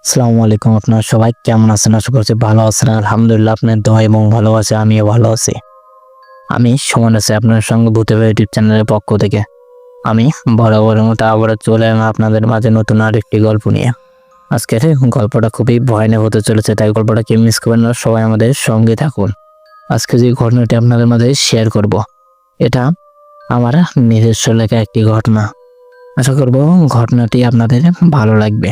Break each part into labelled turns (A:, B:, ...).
A: আসসালামু আলাইকুম। আপনারা সবাই কেমন আছেন? আশা করছি ভালো আছেন। আলহামদুলিল্লাহ, আপনার দোয়া এবং ভালোবাসা আমিও ভালো আছি। আমি সুমন আছি আপনার সঙ্গে ভূতে ভয় ইউটিউব চ্যানেলের পক্ষ থেকে। আমি বরাবরের মতো আবারও চলে এলাম আপনাদের মাঝে নতুন আরেকটি গল্প নিয়ে। আজকের গল্পটা খুবই ভয়ানক হতে চলেছে, তাই গল্পটাকে মিস করবেন না, সবাই আমাদের সঙ্গে থাকুন। আজকে যে ঘটনাটি আপনাদের মাঝে শেয়ার করব, এটা আমার নিজস্ব লেখা একটি ঘটনা। আশা করব ঘটনাটি আপনাদের ভালো লাগবে।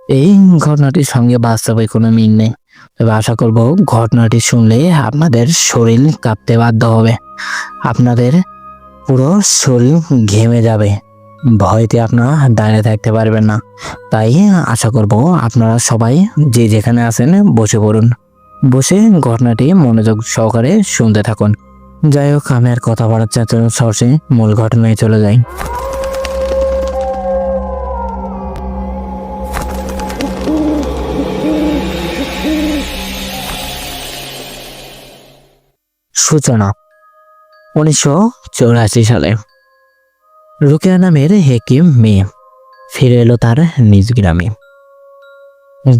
A: এই ঘটনাটির সঙ্গে বাস্তবে কোনো মিল নেই, তবে আশা করব ঘটনাটি শুনলে আপনাদের শরীর কাঁপতে বাধ্য হবে, আপনাদের পুরো শরীর ঘেমে যাবে, ভয়তে আপনারা দাঁড়িয়ে থাকতে পারবেন না। তাই আশা করব আপনারা সবাই যে যেখানে আছেন বসে পড়ুন, বসে ঘটনাটি মনোযোগ সহকারে শুনতে থাকুন। যাই হোক, আমি আর কথা বাড়াচ্ছি না, চলুন সরাসরি মূল ঘটনায় চলে যাই। সূচনা 1984 সালে রুকেয়া নামের একটি মেয়ে ফিরে এলো তার নিজ গ্রামে।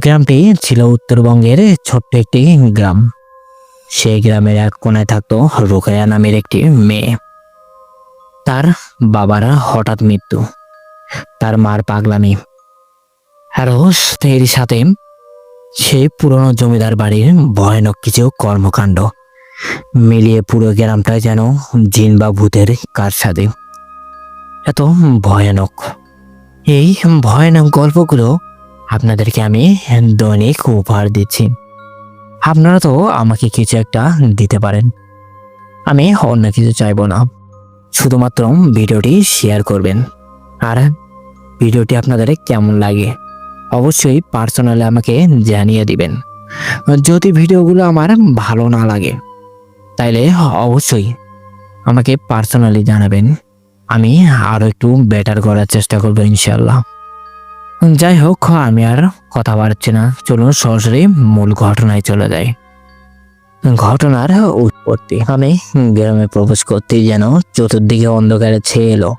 A: গ্রামটি ছিল উত্তরবঙ্গের ছোট্ট একটি গ্রাম। সেই গ্রামের এক কোনায় থাকতো রুকেয়া নামের একটি মেয়ে। তার বাবার হঠাৎ মৃত্যু, তার মার পাগলামি, আর এর সাথে সেই পুরনো জমিদার বাড়ির ভয়ানক কিছু কর্মকাণ্ড মিলিয়ে পুরো গ্রামটা যেন জিন বা ভূতের কারসাদে। এত ভয়ানক এই ভয়ানক গল্পগুলো আপনাদেরকে আমি দৈনিক উপহার দিচ্ছি। আপনারা তো আমাকে কিছু একটা দিতে পারেন, আমি অন্য কিছু চাইবো না, শুধুমাত্র ভিডিওটি শেয়ার করবেন। আর ভিডিওটি আপনাদের কেমন লাগে অবশ্যই পার্সোনালি আমাকে জানিয়ে দিবেন। যদি ভিডিওগুলো আমার ভালো না লাগে তাইলে অবশ্যই আমাকে পার্সোনালি জানাবেন, আমি আরো একটু বেটার করার চেষ্টা করবো ইনশাল্লাহ। যাই হোক, আমি আর কথা বাড়ছি না, চলুন সরাসরি মূল ঘটনায় চলে যাই। ঘটনার উৎপত্তি। আমি গ্রামে প্রবেশ করতেই যেন চতুর্দিকে অন্ধকারে ছেয়ে এলো।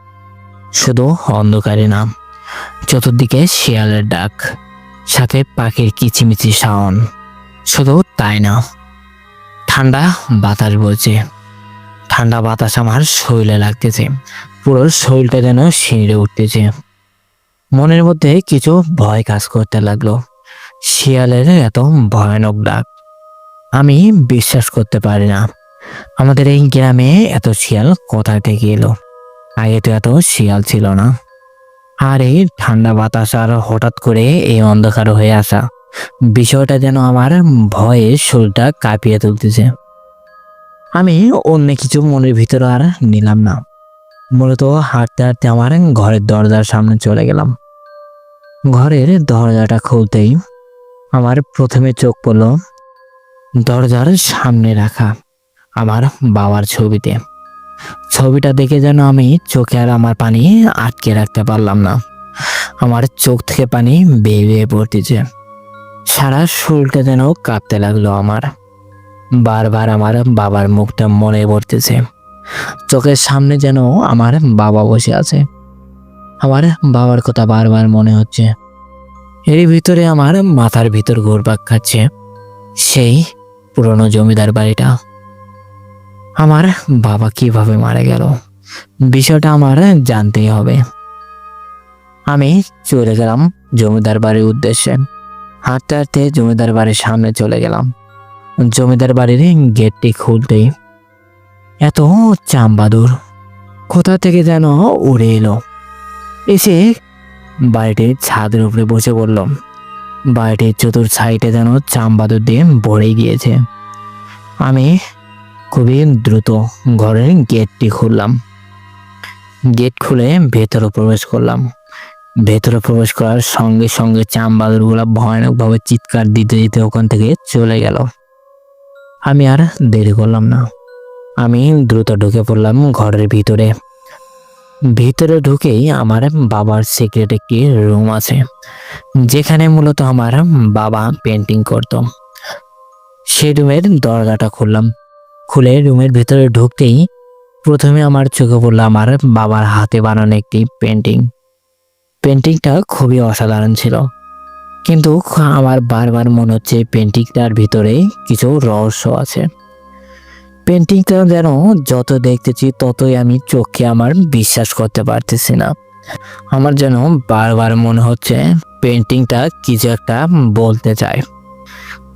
A: শুধু অন্ধকারে না, চতুর্দিকে শিয়ালের ডাক, সাথে পাখির কিচিমিচি সাউন্ড। শুধু তাই না, ঠান্ডা বাতাস বইছে। ঠান্ডা বাতাস আমার শরীরে লাগতেছে, পুরো শরীরটা যেন শিঁড়ে উঠতেছে। মনের মধ্যে কিছু ভয় কাজ করতে লাগলো। শিয়ালের এত ভয়ানক ডাক আমি বিশ্বাস করতে পারি না। আমাদের এই গ্রামে এত শিয়াল কোথা থেকে এলো? আগে তো এত শিয়াল ছিল না। আর এই ঠান্ডা বাতাস আর হঠাৎ করে এই অন্ধকার হয়ে আসা, বিষয়টা যেন আমার ভয়ে শরীরটা কাঁপিয়ে তুলতেছে। আমি অন্য কিছু মনের ভিতরে আর নিলাম না, মূলত হাঁটতে হাঁটতে আমার ঘরের দরজার সামনে চলে গেলাম। ঘরের দরজাটা খুলতেই আমার প্রথমে চোখ পড়ল দরজার সামনে রাখা আমার বাবার ছবিতে। ছবিটা দেখে যেন আমি চোখে আর আমার পানি আটকে রাখতে পারলাম না। আমার চোখ থেকে পানি বেয়ে বেয়ে পড়তেছে, সারা শরীরটা যেন কাঁপতে লাগলো আমার। বারবার আমার বাবার মুখটা মনে পড়তেছে, চোখের সামনে যেন আমার বাবা বসে আছে। আমার বাবার কথা বারবার মনে হচ্ছে। এর ভিতরে আমার মাথার ভিতর ঘুরপাক খাচ্ছে সেই পুরনো জমিদার বাড়িটা। আমার বাবা কিভাবে মারা গেল, বিষয়টা আমার জানতেই হবে। আমি চলে গেলাম জমিদার বাড়ির উদ্দেশ্যে। হাঁটতে হাঁটতে জমিদার বাড়ির সামনে চলে গেলাম। জমিদার বাড়ির গেটটি খুলতেই এত চামবাদুর কোথা থেকে যেন উড়ে এলো, এসে বাড়িটির ছাদের উপরে বসে পড়লাম। বাড়িটির চতুর সাইডে যেন চামবাদুর দিয়ে ভরে গিয়েছে। আমি খুবই দ্রুত ঘরের গেটটি খুললাম। গেট খুলে ভেতরে প্রবেশ করলাম। ভেতরে প্রবেশ করার সঙ্গে সঙ্গে চামবাদুরগুলা ভয়ানকভাবে চিৎকার দিতে দিতে ওখান থেকে চলে গেল। আমি আর দেরি করলাম না, আমি দ্রুত ঢুকে পড়লাম ঘরের ভিতরে। ভিতরে ঢুকেই আমার বাবার সিক্রেট একটি রুম আছে, যেখানে মূলত আমার বাবা পেন্টিং করত। সেই রুমের দরজাটা খুললাম। খুলে রুমের ভিতরে ঢুকতেই প্রথমে আমার চোখে পড়লো আমার বাবার হাতে বানানো একটি পেন্টিং। পেন্টিংটা খুবই অসাধারণ ছিল, কিন্তু আমার বারবার মনে হচ্ছে পেন্টিংটার ভিতরে কিছু রহস্য আছে। পেন্টিংটা যেন যত দেখতেছি ততই আমি চোখে আমার বিশ্বাস করতে পারতেছি না। আমার যেন বারবার মনে হচ্ছে পেন্টিংটা কিছু একটা বলতে চায়।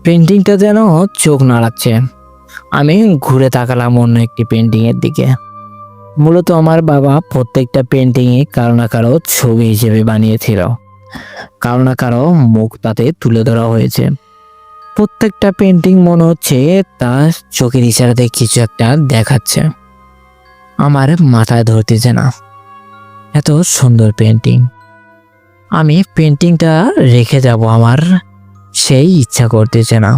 A: পেন্টিংটা যেন চোখ নাড়াচ্ছে। আমি ঘুরে তাকালাম অন্য একটি পেন্টিং এর দিকে। মূলত আমার বাবা প্রত্যেকটা পেন্টিংয়ে কারো না কারো ছবি হিসেবে বানিয়েছিল, কারো না কারো মুখ তাতে তুলে ধরা হয়েছে। প্রত্যেকটা পেন্টিং মনে হচ্ছে তার চোখের ইশারাতে কিছু একটা দেখাচ্ছে। আমার মাথায় ধরতেছে না, এত সুন্দর পেন্টিং। আমি পেন্টিংটা রেখে যাব, আমার সেই ইচ্ছা করতেছে না।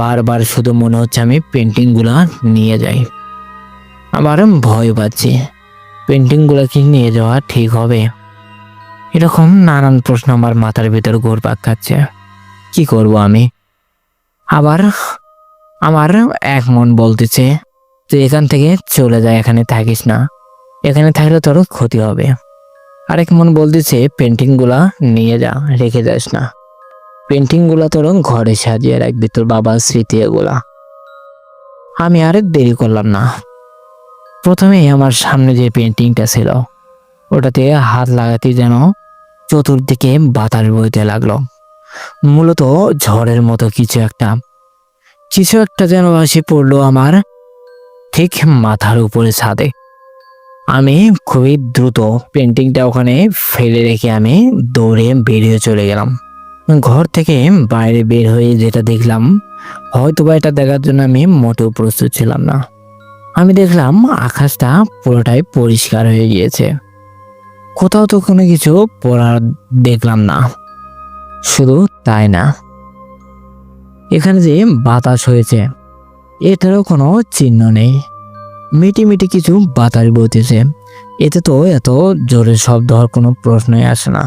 A: বারবার শুধু মনে হচ্ছে আমি পেন্টিংগুলা নিয়ে যাই। আমার ভয় পাচ্ছে, পেন্টিংগুলো কি নিয়ে যাওয়া ঠিক হবে? এরকম নানান প্রশ্ন আমার মাথার ভিতর ঘুরপাক খাচ্ছে। কি করব আমি? আবার আমার এক মন বলতেছে তুই এখান থেকে চলে যায়, এখানে থাকিস না, এখানে থাকলে তোর ক্ষতি হবে। আরেক মন বলতেছে পেন্টিংগুলা নিয়ে যা, রেখে যাস না, পেন্টিংগুলা তোর ঘরে সাজিয়ে রাখবি, তোর বাবার স্মৃতি এগুলা। আমি আর দেরি করলাম না। প্রথমেই আমার সামনে যে পেন্টিংটা ছিল ওটাতে হাত লাগাতেই যেন চতুর্দিকে বাতাস বইতে লাগলো। মূলত ঝড়ের মতো কিছু একটা যেন এসে পড়লো আমার ঠিক মাথার উপরে ছাদে। আমি খুবই দ্রুত পেন্টিংটা ওখানে ফেলে রেখে আমি দৌড়ে বেরিয়ে চলে গেলাম। ঘর থেকে বাইরে বের হয়ে যেটা দেখলাম, হয়তোবা এটা দেখার জন্য আমি মোটেও প্রস্তুত ছিলাম না। আমি দেখলাম আকাশটা পুরোটাই পরিষ্কার হয়ে গিয়েছে। কোথাও তো কোনো কিছু পড়ার দেখলাম না। শুধু তাই না, এখানে যে বাতাস হয়েছে এটারও কোনো চিহ্ন নেই। মিটি মিটি কিছু বাতাস বইতেছে, এতে তো এত জোরে শব্দ হওয়ার কোনো প্রশ্নই আসে না।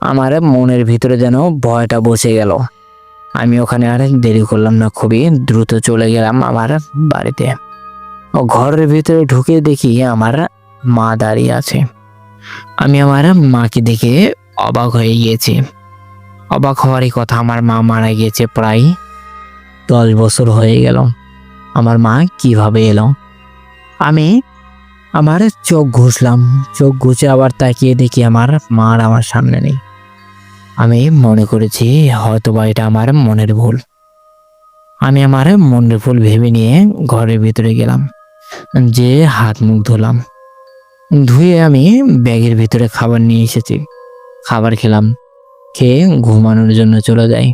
A: আমার মনের ভিতরে যেন ভয়টা বসে গেল। আমি ওখানে আর দেরি করলাম না, খুবই দ্রুত চলে গেলাম আমার বাড়িতে। ও ঘরের ভিতরে ঢুকে দেখি আমার মা দাঁড়িয়ে আছে। আমি আমার মাকে দেখে অবাক হয়ে গিয়েছি। অবাক হওয়ারই কথা, আমার মা মারা গিয়েছে প্রায় 10 বছর হয়ে গেল। আমার মা কিভাবে এলো? আমি আমার চোখ ঘুষে আবার তাকিয়ে দেখি আমার মা আর আমার সামনে নেই। আমি মনে করেছি হয়তোবা এটা আমার মনের ভুল। আমি আমার মনের ভুল ভেবে নিয়ে ঘরের ভিতরে গেলাম, যে হাত মুখ ধুলাম। ধুয়ে আমি ব্যাগের ভিতরে খাবার নিয়ে এসেছি, খাবার খেলাম, খেয়ে ঘুমানোর জন্য চলে যাই।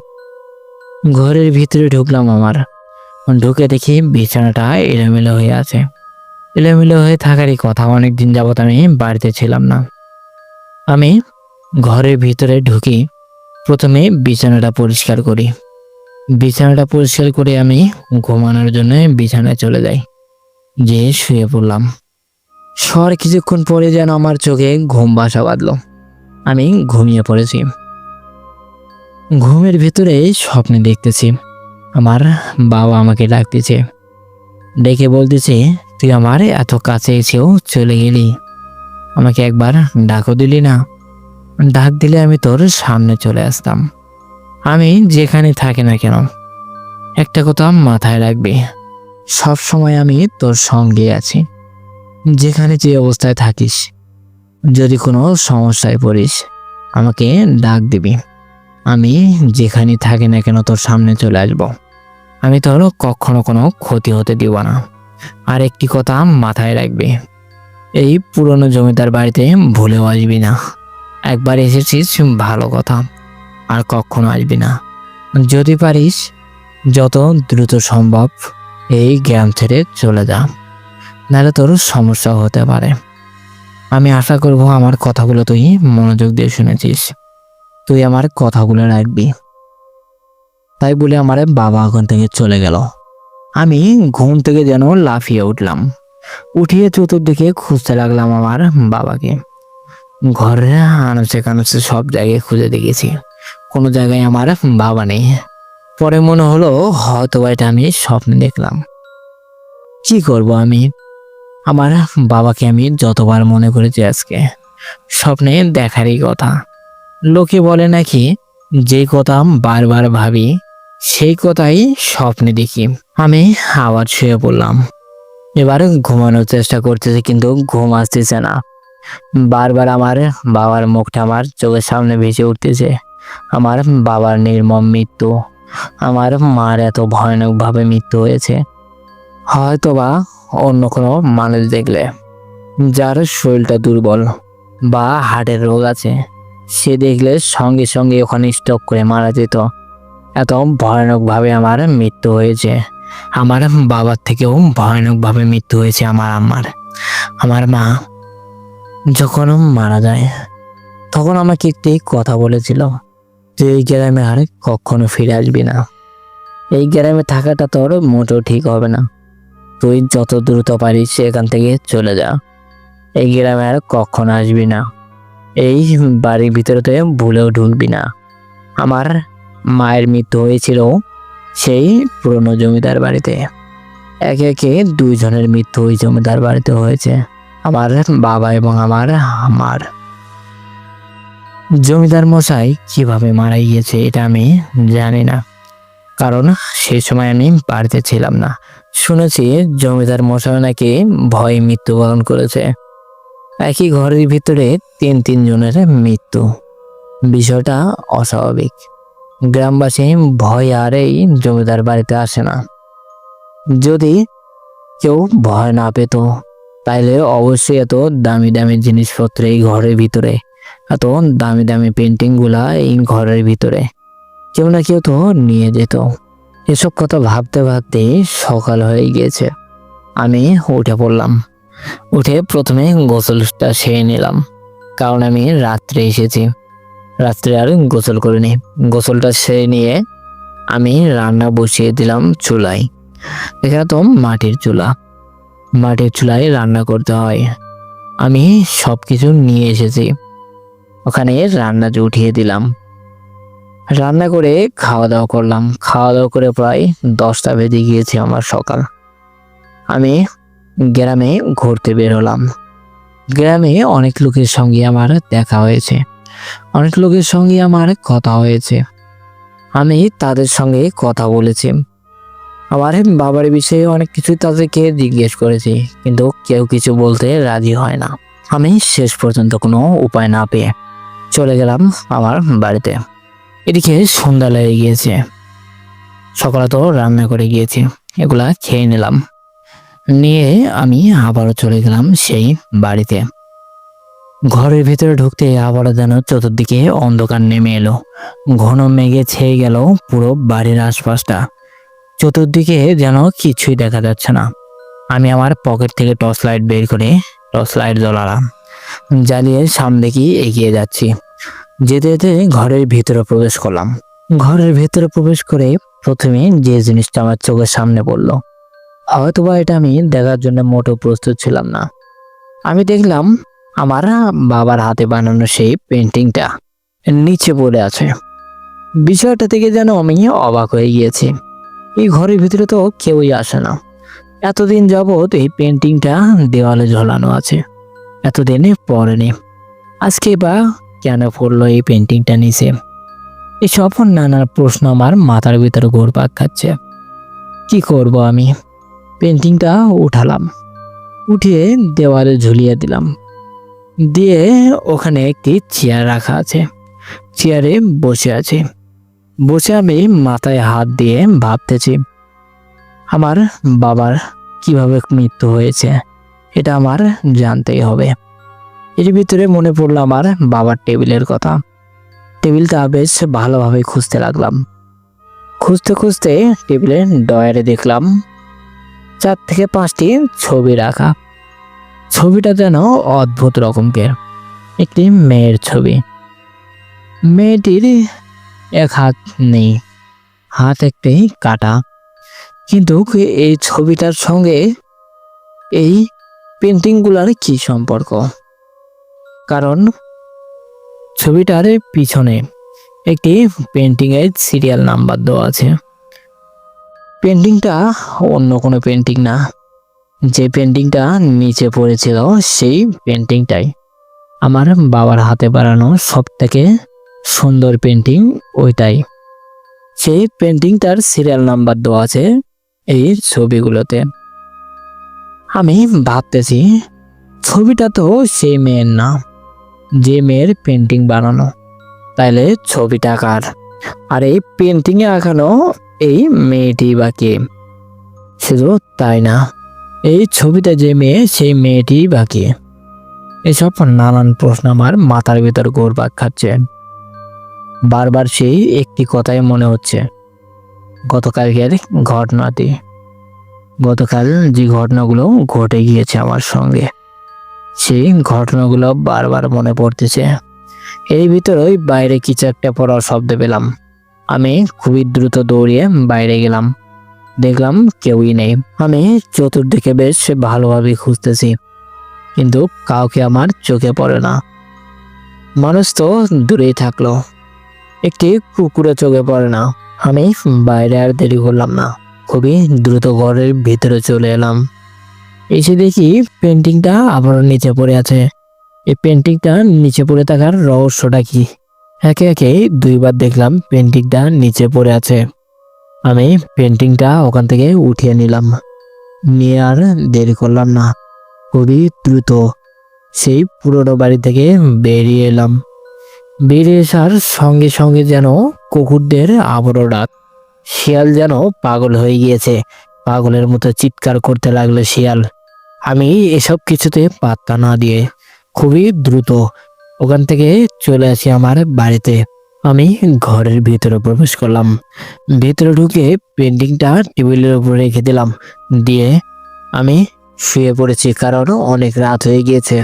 A: ঘরের ভিতরে ঢুকলাম, ঢুকে দেখি বিছানাটা এলোমেলো হয়ে আছে। এলোমেলো হয়ে থাকারই কথা, অনেকদিন যাবত আমি বাড়িতে ছিলাম না। আমি ঘরের ভিতরে ঢুকি, প্রথমে বিছানাটা পরিষ্কার করি। বিছানাটা পরিষ্কার করে আমি ঘুমানোর জন্য বিছানায় চলে যাই, যে শুয়ে পড়লাম। কিছুক্ষণ পরে যেন আমার চোখে ঘুম বাসা বাঁধলো। আমি ঘুমিয়ে পড়েছি। ঘুমের ভিতরে স্বপ্নে দেখতেছি আমার বাবা আমাকে ডাকতেছে, ডেকে বলতেছে তুই আমার এত কাছে এসেও চলে গেলি, আমাকে একবার ডাকও দিলি না, ডাক দিলে আমি তোর সামনে চলে আসতাম। আমি যেখানে থাকি না কেন একটা কথা মাথায় রাখবি, সব সময় আমি তোর সঙ্গে আছি। যেখানে যে অবস্থায় থাকিস, যদি কোনো সমস্যায় পড়িস আমাকে ডাক দিবি, আমি যেখানে থাকি না কেন তোর সামনে চলে আসব। আমি তোর কখনো কোনো ক্ষতি হতে দিব না। আর একটি কথা মাথায় রাখবি, এই পুরনো জমিদার বাড়িতে ভুলেও আসবি না। একবার এসেছিস ভালো কথা, আর কখনো আসবি না। যদি পারিস যত দ্রুত সম্ভব এই গ্রাম ছেড়ে চলে যা, নাহলে তোর সমস্যা হতে পারে। আমি আশা করব আমার কথাগুলো তুই মনোযোগ দিয়ে শুনেছিস, তুই আমার কথাগুলো রাখবি। তাই বলে আমার বাবা ওখান থেকে চলে গেল। আমি ঘুম থেকে যেন লাফিয়ে উঠলাম, উঠিয়ে চতুর্দিকে খুঁজতে লাগলাম আমার বাবাকে। ঘরে আনাচে কানাচে সব জায়গায় খুঁজে দেখেছি, কোনো জায়গায় আমার বাবা নেই। পরে মনে হলো হয়তো এটা আমি স্বপ্নে দেখলাম। কি করব আমি? আমার বাবাকে আমি যতবার মনে করেছি আজকে স্বপ্নে দেখারই কথা। লোকে বলে নাকি যে কথা বারবার ভাবি সেই কথাই স্বপ্নে দেখি। আমি আবার শুয়ে পড়লাম। এবার ঘুমানোর চেষ্টা করতেছি কিন্তু ঘুম আসতেছে না। বারবার আমার বাবার মুখটা আমার চোখের সামনে ভেসে উঠতেছে। আমার বাবার নির্মম মৃত্যু, আমার মার এত ভয়ানকভাবে মৃত্যু হয়েছে। হয়তোবা অন্য কোনো মানুষ দেখলে, যার শরীরটা দুর্বল বা হার্টের রোগ আছে, সে দেখলে সঙ্গে সঙ্গে ওখানে স্টক করে মারা যেত। এত ভয়ানকভাবে আমার মৃত্যু হয়েছে। আমার বাবার থেকেও ভয়ানকভাবে মৃত্যু হয়েছে আমার আম্মার। আমার মা যখন মারা যায় তখন আমাকে একটি কথা বলেছিল যে এই গ্রামে আর কখনো ফিরে আসবি না। এই গ্রামে থাকাটা তোর মোটেও ঠিক হবে না। তুই যত দ্রুত পারিস এখান থেকে চলে যা। এই গ্রামে আর কখনো আসবি না। এই বাড়ির ভিতরে তো ভুলেও ঢুকবি না। আমার মায়ের মৃত্যু হয়েছিল সেই পুরনো জমিদার বাড়িতে। একে একে দুইজনের মৃত্যু ওই জমিদার বাড়িতে হয়েছে, আমার বাবা এবং আমার মার। জমিদার মশাই কিভাবে মারা গিয়েছে এটা আমি জানি না, কারণ সেই সময় আমি বাড়িতে ছিলাম না। শুনেছি জমিদার মশাই নাকি ভয়ে মৃত্যুবরণ করেছে। একই ঘরের ভিতরে তিন জনের মৃত্যু। বিষয়টা অস্বাভাবিক। গ্রামবাসী ভয় আর এই জমিদার বাড়িতে আসে না। যদি কেউ ভয় না পেত তাইলে অবশ্যই এত দামি দামি জিনিসপত্র এই ঘরের ভিতরে, এত দামি দামি পেন্টিং গুলা এই ঘরের ভিতরে কেউ না কেউ তো নিয়ে যেত। এসব কথা ভাবতে ভাবতে সকাল হয়ে গিয়েছে। আমি উঠে পড়লাম। উঠে প্রথমে গোসলটা সেরে নিলাম, কারণ আমি রাত্রে এসেছি। রাত্রে আর গোসল করিনি। গোসলটা সেরে নিয়ে আমি রান্না বসিয়ে দিলাম চুলায়। এখানে তো মাটির চুলা, মাটির চুলায় রান্না করতে হয়। আমি সবকিছু নিয়ে এসেছি, ওখানে রান্না উঠিয়ে দিলাম। রান্না করে খাওয়া দাওয়া করলাম। খাওয়া দাওয়া করে প্রায় 10টা বেজে গিয়েছে আমার সকাল। আমি গ্রামে ঘুরতে বের হলাম। গ্রামে অনেক লোকের সঙ্গে আমার দেখা হয়েছে, অনেক লোকের সঙ্গে আমার কথা হয়েছে। আমি তাদের সঙ্গে কথা বলেছি। আমার বাবার বিষয়ে অনেক কিছু তাদেরকে জিজ্ঞেস করেছি, কিন্তু কেউ কিছু বলতে রাজি হয় না। আমি শেষ পর্যন্ত কোনো উপায় না পেয়ে চলে গেলাম আমার বাড়িতে। এদিকে সন্ধ্যা লেগে গিয়েছে। সকালে তো রান্না করে গিয়েছি, এগুলা খেয়ে নিলাম। নিয়ে আমি আবারও চলে গেলাম সেই বাড়িতে। ঘরের ভিতরে ঢুকতে আবারও যেন চতুর্দিকে অন্ধকার নেমে এলো। ঘন মেঘে ছেয়ে গেল পুরো বাড়ির আশপাশটা। চতুর্দিকে যেন কিছুই দেখা যাচ্ছে না। আমি আমার পকেট থেকে টর্চ লাইট বের করে টর্চ লাইট জ্বালালাম। জ্বালিয়ে সামনে গিয়ে এগিয়ে যাচ্ছি। যেতে যেতে ঘরের ভিতরে প্রবেশ করলাম। ঘরের ভেতরে প্রবেশ করে প্রথমে যে জিনিসটা আমার চোখের সামনে পড়লো, হয়তোবা এটা আমি দেখার জন্য মোটেও প্রস্তুত ছিলাম না। আমি দেখলাম আমার বাবার হাতে বানানো সেই পেন্টিংটা নিচে পড়ে আছে। বিষয়টা থেকে যেন আমি অবাক হয়ে গিয়েছি। এই ঘরের ভিতরে তো কেউই আসে না। এতদিন যাবৎ এই পেন্টিংটা দেওয়ালে ঝোলানো আছে, এতদিনে পড়েনি। আজকে বা কেন পড়লো এই পেন্টিংটা নিচে? এসব নানা প্রশ্ন আমার মাথার ভিতরে ঘুরপাক খাচ্ছে। কি করব আমি? পেন্টিংটা উঠালাম, উঠিয়ে দেওয়ালে ঝুলিয়ে দিলাম। দিয়ে ওখানে একটি চেয়ার রাখা আছে, চেয়ারে বসে আছি। বসে আমি মাথায় হাত দিয়ে ভাবতেছি আমার বাবার কিভাবে মৃত্যু হয়েছে, এটা আমার জানতেই হবে। এর ভিতরে মনে পড়লো আমার বাবার টেবিলের কথা। টেবিলটা বেশ ভালোভাবে খুঁজতে লাগলাম। খুঁজতে খুঁজতে টেবিলের ডয়ারে দেখলাম 4 থেকে 5টি ছবি রাখা। ছবিটা যেন অদ্ভুত রকমের। একটি মেয়ের ছবি। মেয়েটির এক হাত নেই, হাত একটি কাটা। কিন্তু এই ছবিটার সঙ্গে এই পেন্টিংগুলোর কি সম্পর্ক? কারণ ছবিটার পিছনে একটি পেন্টিং এর সিরিয়াল নাম্বার দেওয়া আছে। পেন্টিংটা অন্য কোনো পেন্টিং না, যে পেন্টিংটা নিচে পড়েছিল সেই পেন্টিংটাই আমার বাবার হাতে বানানো সব থেকে সুন্দর পেন্টিং ওইটাই। সেই পেন্টিংটার সিরিয়াল নাম্বার দেওয়া আছে এই ছবিগুলোতে। আমি ভাবতেছি ছবিটা তো সেই মেয়ের না, যে মেয়ের পেন্টিং বানানো, তাইলে ছবিটা কার? আর এই পেন্টিং এ আঁকানো এই মেয়েটি বা কে? শুধু তাই না, এই ছবিতে যে মেয়ে সেই মেয়েটি বা কে? এসব নানান প্রশ্ন আমার মাথার ভিতর ঘুরপাক খাচ্ছে। বারবার সেই একটি কথাই মনে হচ্ছে, গতকালকের ঘটনাটি, গতকাল যে ঘটনাগুলো ঘটে গিয়েছে আমার সঙ্গে, সেই ঘটনাগুলো বারবার মনে পড়তেছে। এর ভিতরেই বাইরে কিছু একটা পড়ার শব্দ পেলাম। আমি খুবই দ্রুত দৌড়িয়ে বাইরে গেলাম। দেখলাম কেউই নেই। আমি চতুর্দিকে বেশ ভালোভাবে খুঁজতেছি, কিন্তু কাউকে আমার চোখে পড়ে না। মানুষ তো দূরেই থাকলো, একটি কুকুরে চোখে পড়ে না। আমি বাইরে আর দেরি করলাম না, খুবই দ্রুত ঘরের ভিতরে চলে এলাম। এসে দেখি পেন্টিংটা আবারও নিচে পড়ে আছে। এই পেন্টিংটা নিচে পড়ে থাকার রহস্যটা কি? একে একে দুইবার দেখলাম পেন্টিংটা নিচে পড়ে আছে। আমি পেন্টিংটা ওখান থেকে উঠিয়ে নিলাম, নিয়ে আর দেরি করলাম না, খুবই দ্রুত সেই পুরোনো বাড়ি থেকে বেরিয়ে এলাম। বেরিয়ে আসার সঙ্গে সঙ্গে যেন কুকুরদের আবারও ডাক। শিয়াল যেন পাগল হয়ে গিয়েছে, পাগলের মতো চিৎকার করতে লাগলো শিয়াল। আমি এসব কিছুতে পাত্তা না দিয়ে খুবই দ্রুত ওখান থেকে চলে আসি আমার বাড়িতে। আমি ঘরের ভিতরে প্রবেশ করলাম। ভিতরে ঢুকে পেন্টিংটা টেবিলের উপর রেখে দিলাম, দিয়ে আমি শুয়ে পড়েছি, কারণ অনেক রাত হয়ে গিয়েছে।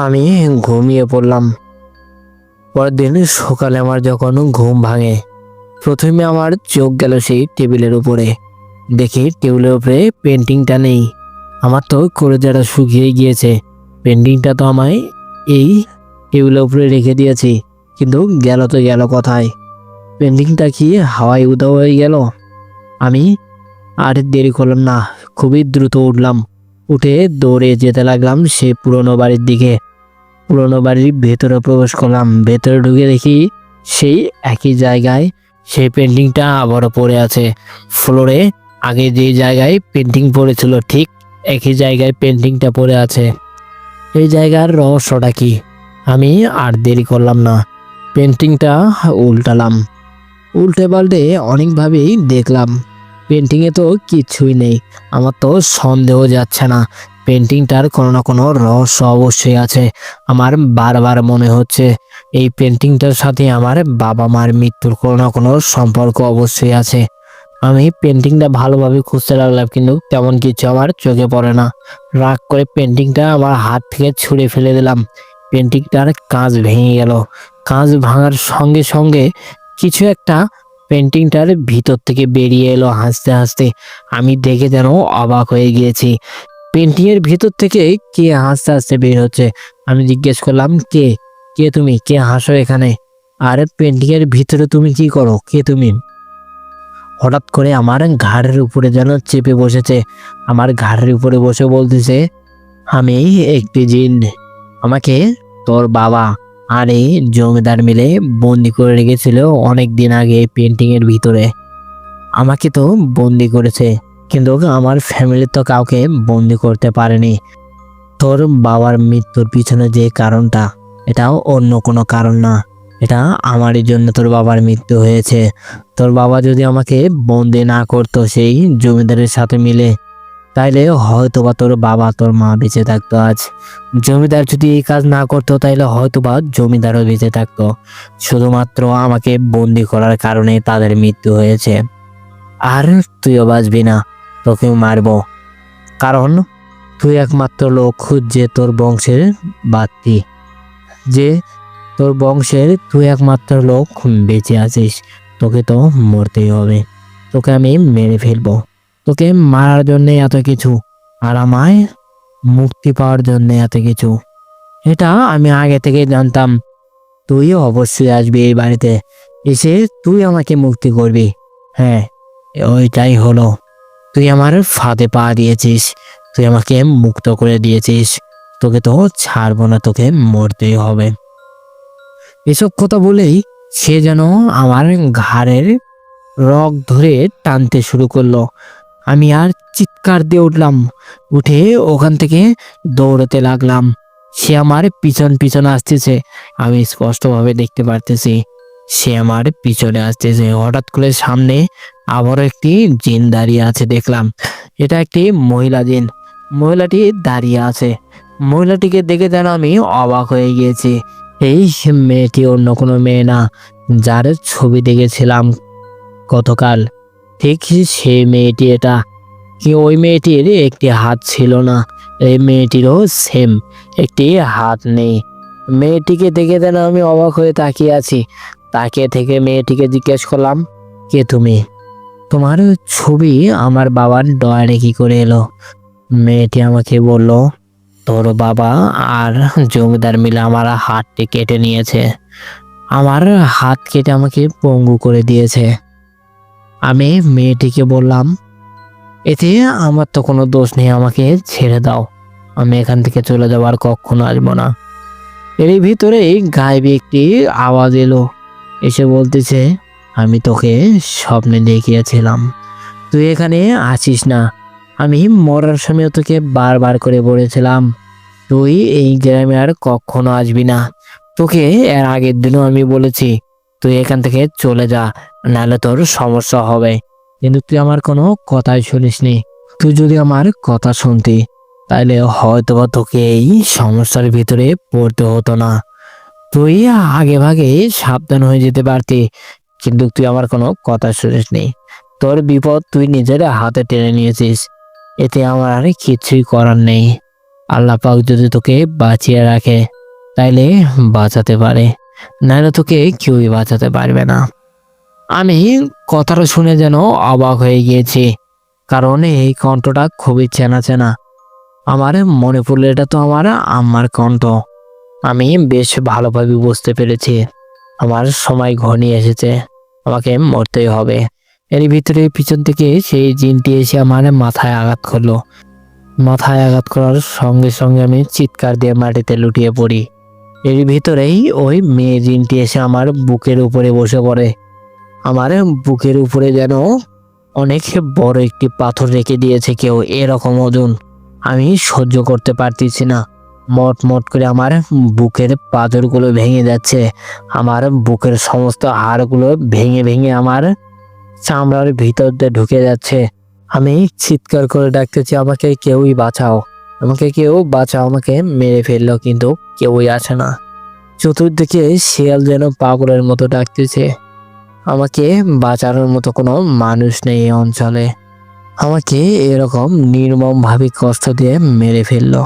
A: আমি ঘুমিয়ে পড়লাম। পরের দিন সকালে আমার যখন ঘুম ভাঙে, প্রথমে আমার চোখ গেল সেই টেবিলের উপরে। দেখি টেবিলের উপরে পেন্টিংটা নেই। আমার তো কলেজাটা শুকিয়ে গিয়েছে। পেন্টিংটা তো আমায় এই টেবিলের উপরে রেখে দিয়েছি, কিন্তু গেল তো গেল কোথায়? পেন্টিংটা কি হাওয়ায় উধাও হয়ে গেল? আমি আর দেরি করলাম না, খুবই দ্রুত উঠলাম। উঠে দৌড়ে যেতে লাগলাম সে পুরনো বাড়ির দিকে। পুরনো বাড়ির ভেতরে প্রবেশ করলাম। ভেতরে ঢুকে দেখি সেই একই জায়গায় সেই পেন্টিংটা আবারও পড়ে আছে ফ্লোরে। আগে যে জায়গায় পেন্টিং পড়েছিল ঠিক একই জায়গায় পেন্টিংটা পড়ে আছে। এই জায়গার রহস্যটা কি? আমি আর দেরি করলাম না, পেন্টিংটা উল্টালাম। উল্টে পাল্টে অনেকভাবেই দেখলাম, পেন্টিংয়ে তো কিছুই নেই। আমার তো সন্দেহ যাচ্ছে না, পেন্টিংটার কোনো না কোনো রহস্য অবশ্যই আছে। আমার বারবার মনে হচ্ছে এই পেন্টিংটার সাথে আমার বাবা মার মৃত্যুর কোনো না কোনো সম্পর্ক অবশ্যই আছে। আমি পেন্টিংটা ভালোভাবে খুঁজতে লাগলাম, কিন্তু তেমন কিছু আমার চোখে পড়ে না। রাগ করে পেন্টিংটা আমার হাত থেকে ছুঁড়ে ফেলে দিলাম। পেন্টিংটার কাঁচ ভেঙে গেল। কাঁচ ভাঙার সঙ্গে সঙ্গে কিছু একটা পেন্টিংটার ভিতর থেকে বেরিয়ে এলো হাসতে হাসতে। আমি দেখে যেন অবাক হয়ে গিয়েছি, পেন্টিং এর ভিতর থেকে কে হাসতে হাসতে বের হচ্ছে। আমি জিজ্ঞেস করলাম, কে? কে তুমি? কে হাসো এখানে? আর পেন্টিং এর ভিতরে তুমি কি করো? কে তুমি? হঠাৎ করে আমার ঘাড়ের উপরে যেন চেপে বসেছে। আমার ঘাড়ের উপরে বসে বলতেছে, আমি একটি জিন। আমাকে তোর বাবা আর এই জমিদার মিলে বন্দি করে রেখেছিল অনেক দিন আগে পেন্টিং এর ভিতরে। আমাকে তো বন্দি করেছে, কিন্তু আমার ফ্যামিলি তো কাউকে বন্দি করতে পারেনি। তোর বাবার মৃত্যুর পিছনে যে কারণটা, এটাও অন্য কোনো কারণ না। এটা আমারই জন্য তোর বাবার মৃত্যু হয়েছে। তোর বাবা যদি আমাকে বন্দি না করতো সেই জমিদারের সাথে মিলে, তাইলে হয়তোবা তোর বাবা তোর মা বেঁচে থাকতো আজ। জমিদার যদি এই কাজ না করতো তাইলে হয়তোবা জমিদারও বেঁচে থাকতো। শুধুমাত্র আমাকে বন্দি করার কারণে তাদের মৃত্যু হয়েছে। আর তুইও বাঁচবি না, তোকেও মারবো, কারণ তুই একমাত্র লোক যে তোর বংশের বাতি, যে তোর বংশের তুই একমাত্র লোক বেঁচে আছিস। তোকে তো মরতেই হবে, তোকে আমি মেরে ফেলবো। তোকে মারার জন্য এত কিছু, আর আমায় মুক্তি পাওয়ার জন্য এত কিছু। এটা আমি আগে থেকে জানতাম। তুইও অবশ্যই আসবি এই বাড়িতে, এসে তুই আমাকে মুক্তি করবি। হ্যাঁ, ওইটাই হলো। তুই আমার ফাঁদে পা দিয়েছিস, তুই আমাকে মুক্ত করে দিয়েছিস। তোকে তো ছাড়বো না, তোকে মরতেই হবে। এসব কথা বলেই সে যেন আমার ঘাড়ের রগ ধরে টানতে শুরু করলো। আমি আর চিৎকার দিয়ে উঠলাম, উঠে ওখান থেকে দৌড়াতে লাগলাম। সে আমার পিছন পিছন আসতেছে, আমি স্পষ্টভাবে দেখতে পারতেছি সে আমার পিছনে আসতেছে। হঠাৎ করে সামনে আবারও একটি জিন দাঁড়িয়ে আছে দেখলাম। এটা একটি মহিলা জিন। মহিলাটি দাঁড়িয়ে আছে। মহিলাটিকে দেখে যেন আমি অবাক হয়ে গিয়েছি। এই মেয়েটি অন্য কোনো মেয়ে না, যার ছবি দেখেছিলাম গতকাল, ঠিক সেই মেয়েটি এটা। কি ওই মেয়েটির একটি হাত ছিল না, এই মেয়েটিরও সেম একটি হাত নেই। মেয়েটিকে দেখে যেন আমি অবাক হয়ে তাকিয়ে আছি। তাকিয়ে থেকে মেয়েটিকে জিজ্ঞেস করলাম, কে তুমি? তোমার ছবি আমার বাবার ডয়ারে কি করে এলো? মেয়েটি আমাকে বলল, তোর বাবা আর জমিদার মিলে আমার হাতটি কেটে নিয়েছে। আমার হাত কেটে আমাকে পঙ্গু করে দিয়েছে। আমি মেয়েটিকে বললাম, এতে আমার তো কোনো দোষ নেই, আমাকে ছেড়ে দাও, আমি এখান থেকে চলে যাবার কখনো আসবো না। এরই ভিতরেই গায়েবী একটি আওয়াজ এলো, এসে বলতেছে, আমি তোকে স্বপ্নে দেখিয়েছিলাম, তুই এখানে আছিস না। আমি মরার সময় তোকে বারবার করে বলেছিলাম তুই এই গ্রামে আর কখনো আসবি না। তোকে এর আগের দিনও আমি বলেছি তুই এখান থেকে চলে যা, নাহলে তোর সমস্যা হবে, কিন্তু তুই আমার কোনো কথাই শুনিসনি। তুই যদি আমার কথা শুনতি তাহলে হয়তোবা তোকে এই সমস্যার ভিতরে পড়তে হতো না, তুই আগে ভাগে সাবধান হয়ে যেতে পারতি, কিন্তু তুই আমার কোনো কথা শুনিসনি। তোর বিপদ তুই নিজের হাতে টেনে নিয়েছিস, এতে আমার আর কিছুই করার নেই। আল্লাহ পাক যদি তোকে বাঁচিয়ে রাখে তাইলে বাঁচাতে পারে, নাহলে তোকে কেউই বাঁচাতে পারবে না। আমি কথাটা শুনে যেন অবাক হয়ে গিয়েছি, কারণ এই কণ্ঠটা খুবই চেনা চেনা। আমার মনে পড়লো এটা তো আমার আম্মার কণ্ঠ। আমি বেশ ভালোভাবে বুঝতে পেরেছি আমার সময় ঘনিয়ে এসেছে, আমাকে মরতেই হবে। এর ভিতরে পিছন থেকে সেই জিনটি এসে আমার মাথায় আঘাত করলো। মাথায় আঘাত করার সঙ্গে সঙ্গে আমি চিৎকার দিয়ে মাটিতে লুটিয়ে পড়ি। এর ভিতরেই ওই মেয়ে জিনটি এসে আমার বুকের উপরে বসে পড়ে। আমার বুকের উপরে যেন অনেক বড় একটি পাথর রেখে দিয়েছে কেউ, এরকম ওজন। আমি সহ্য করতে পারতেছি না, মট মট করে আমার বুকের পাথরগুলো ভেঙে যাচ্ছে, আমার বুকের সমস্ত হাড়গুলো ভেঙে ভেঙে আমার চামড়ার ভিতর দিয়ে ঢুকে যাচ্ছে। আমি চিৎকার করে ডাকতেছি, আমাকে কেউই বাঁচাও, আমাকে কেউ বাঁচাও, আমাকে মেরে ফেললো, কিন্তু কেউই আসে না। চতুর্দিকে শিয়াল যেন পাগলের মতো ডাকতেছে, আমাকে বাঁচানোর মতো কোনো মানুষ নেই এই অঞ্চলে। আমাকে এরকম নির্মম ভাবে কষ্ট দিয়ে মেরে ফেললো।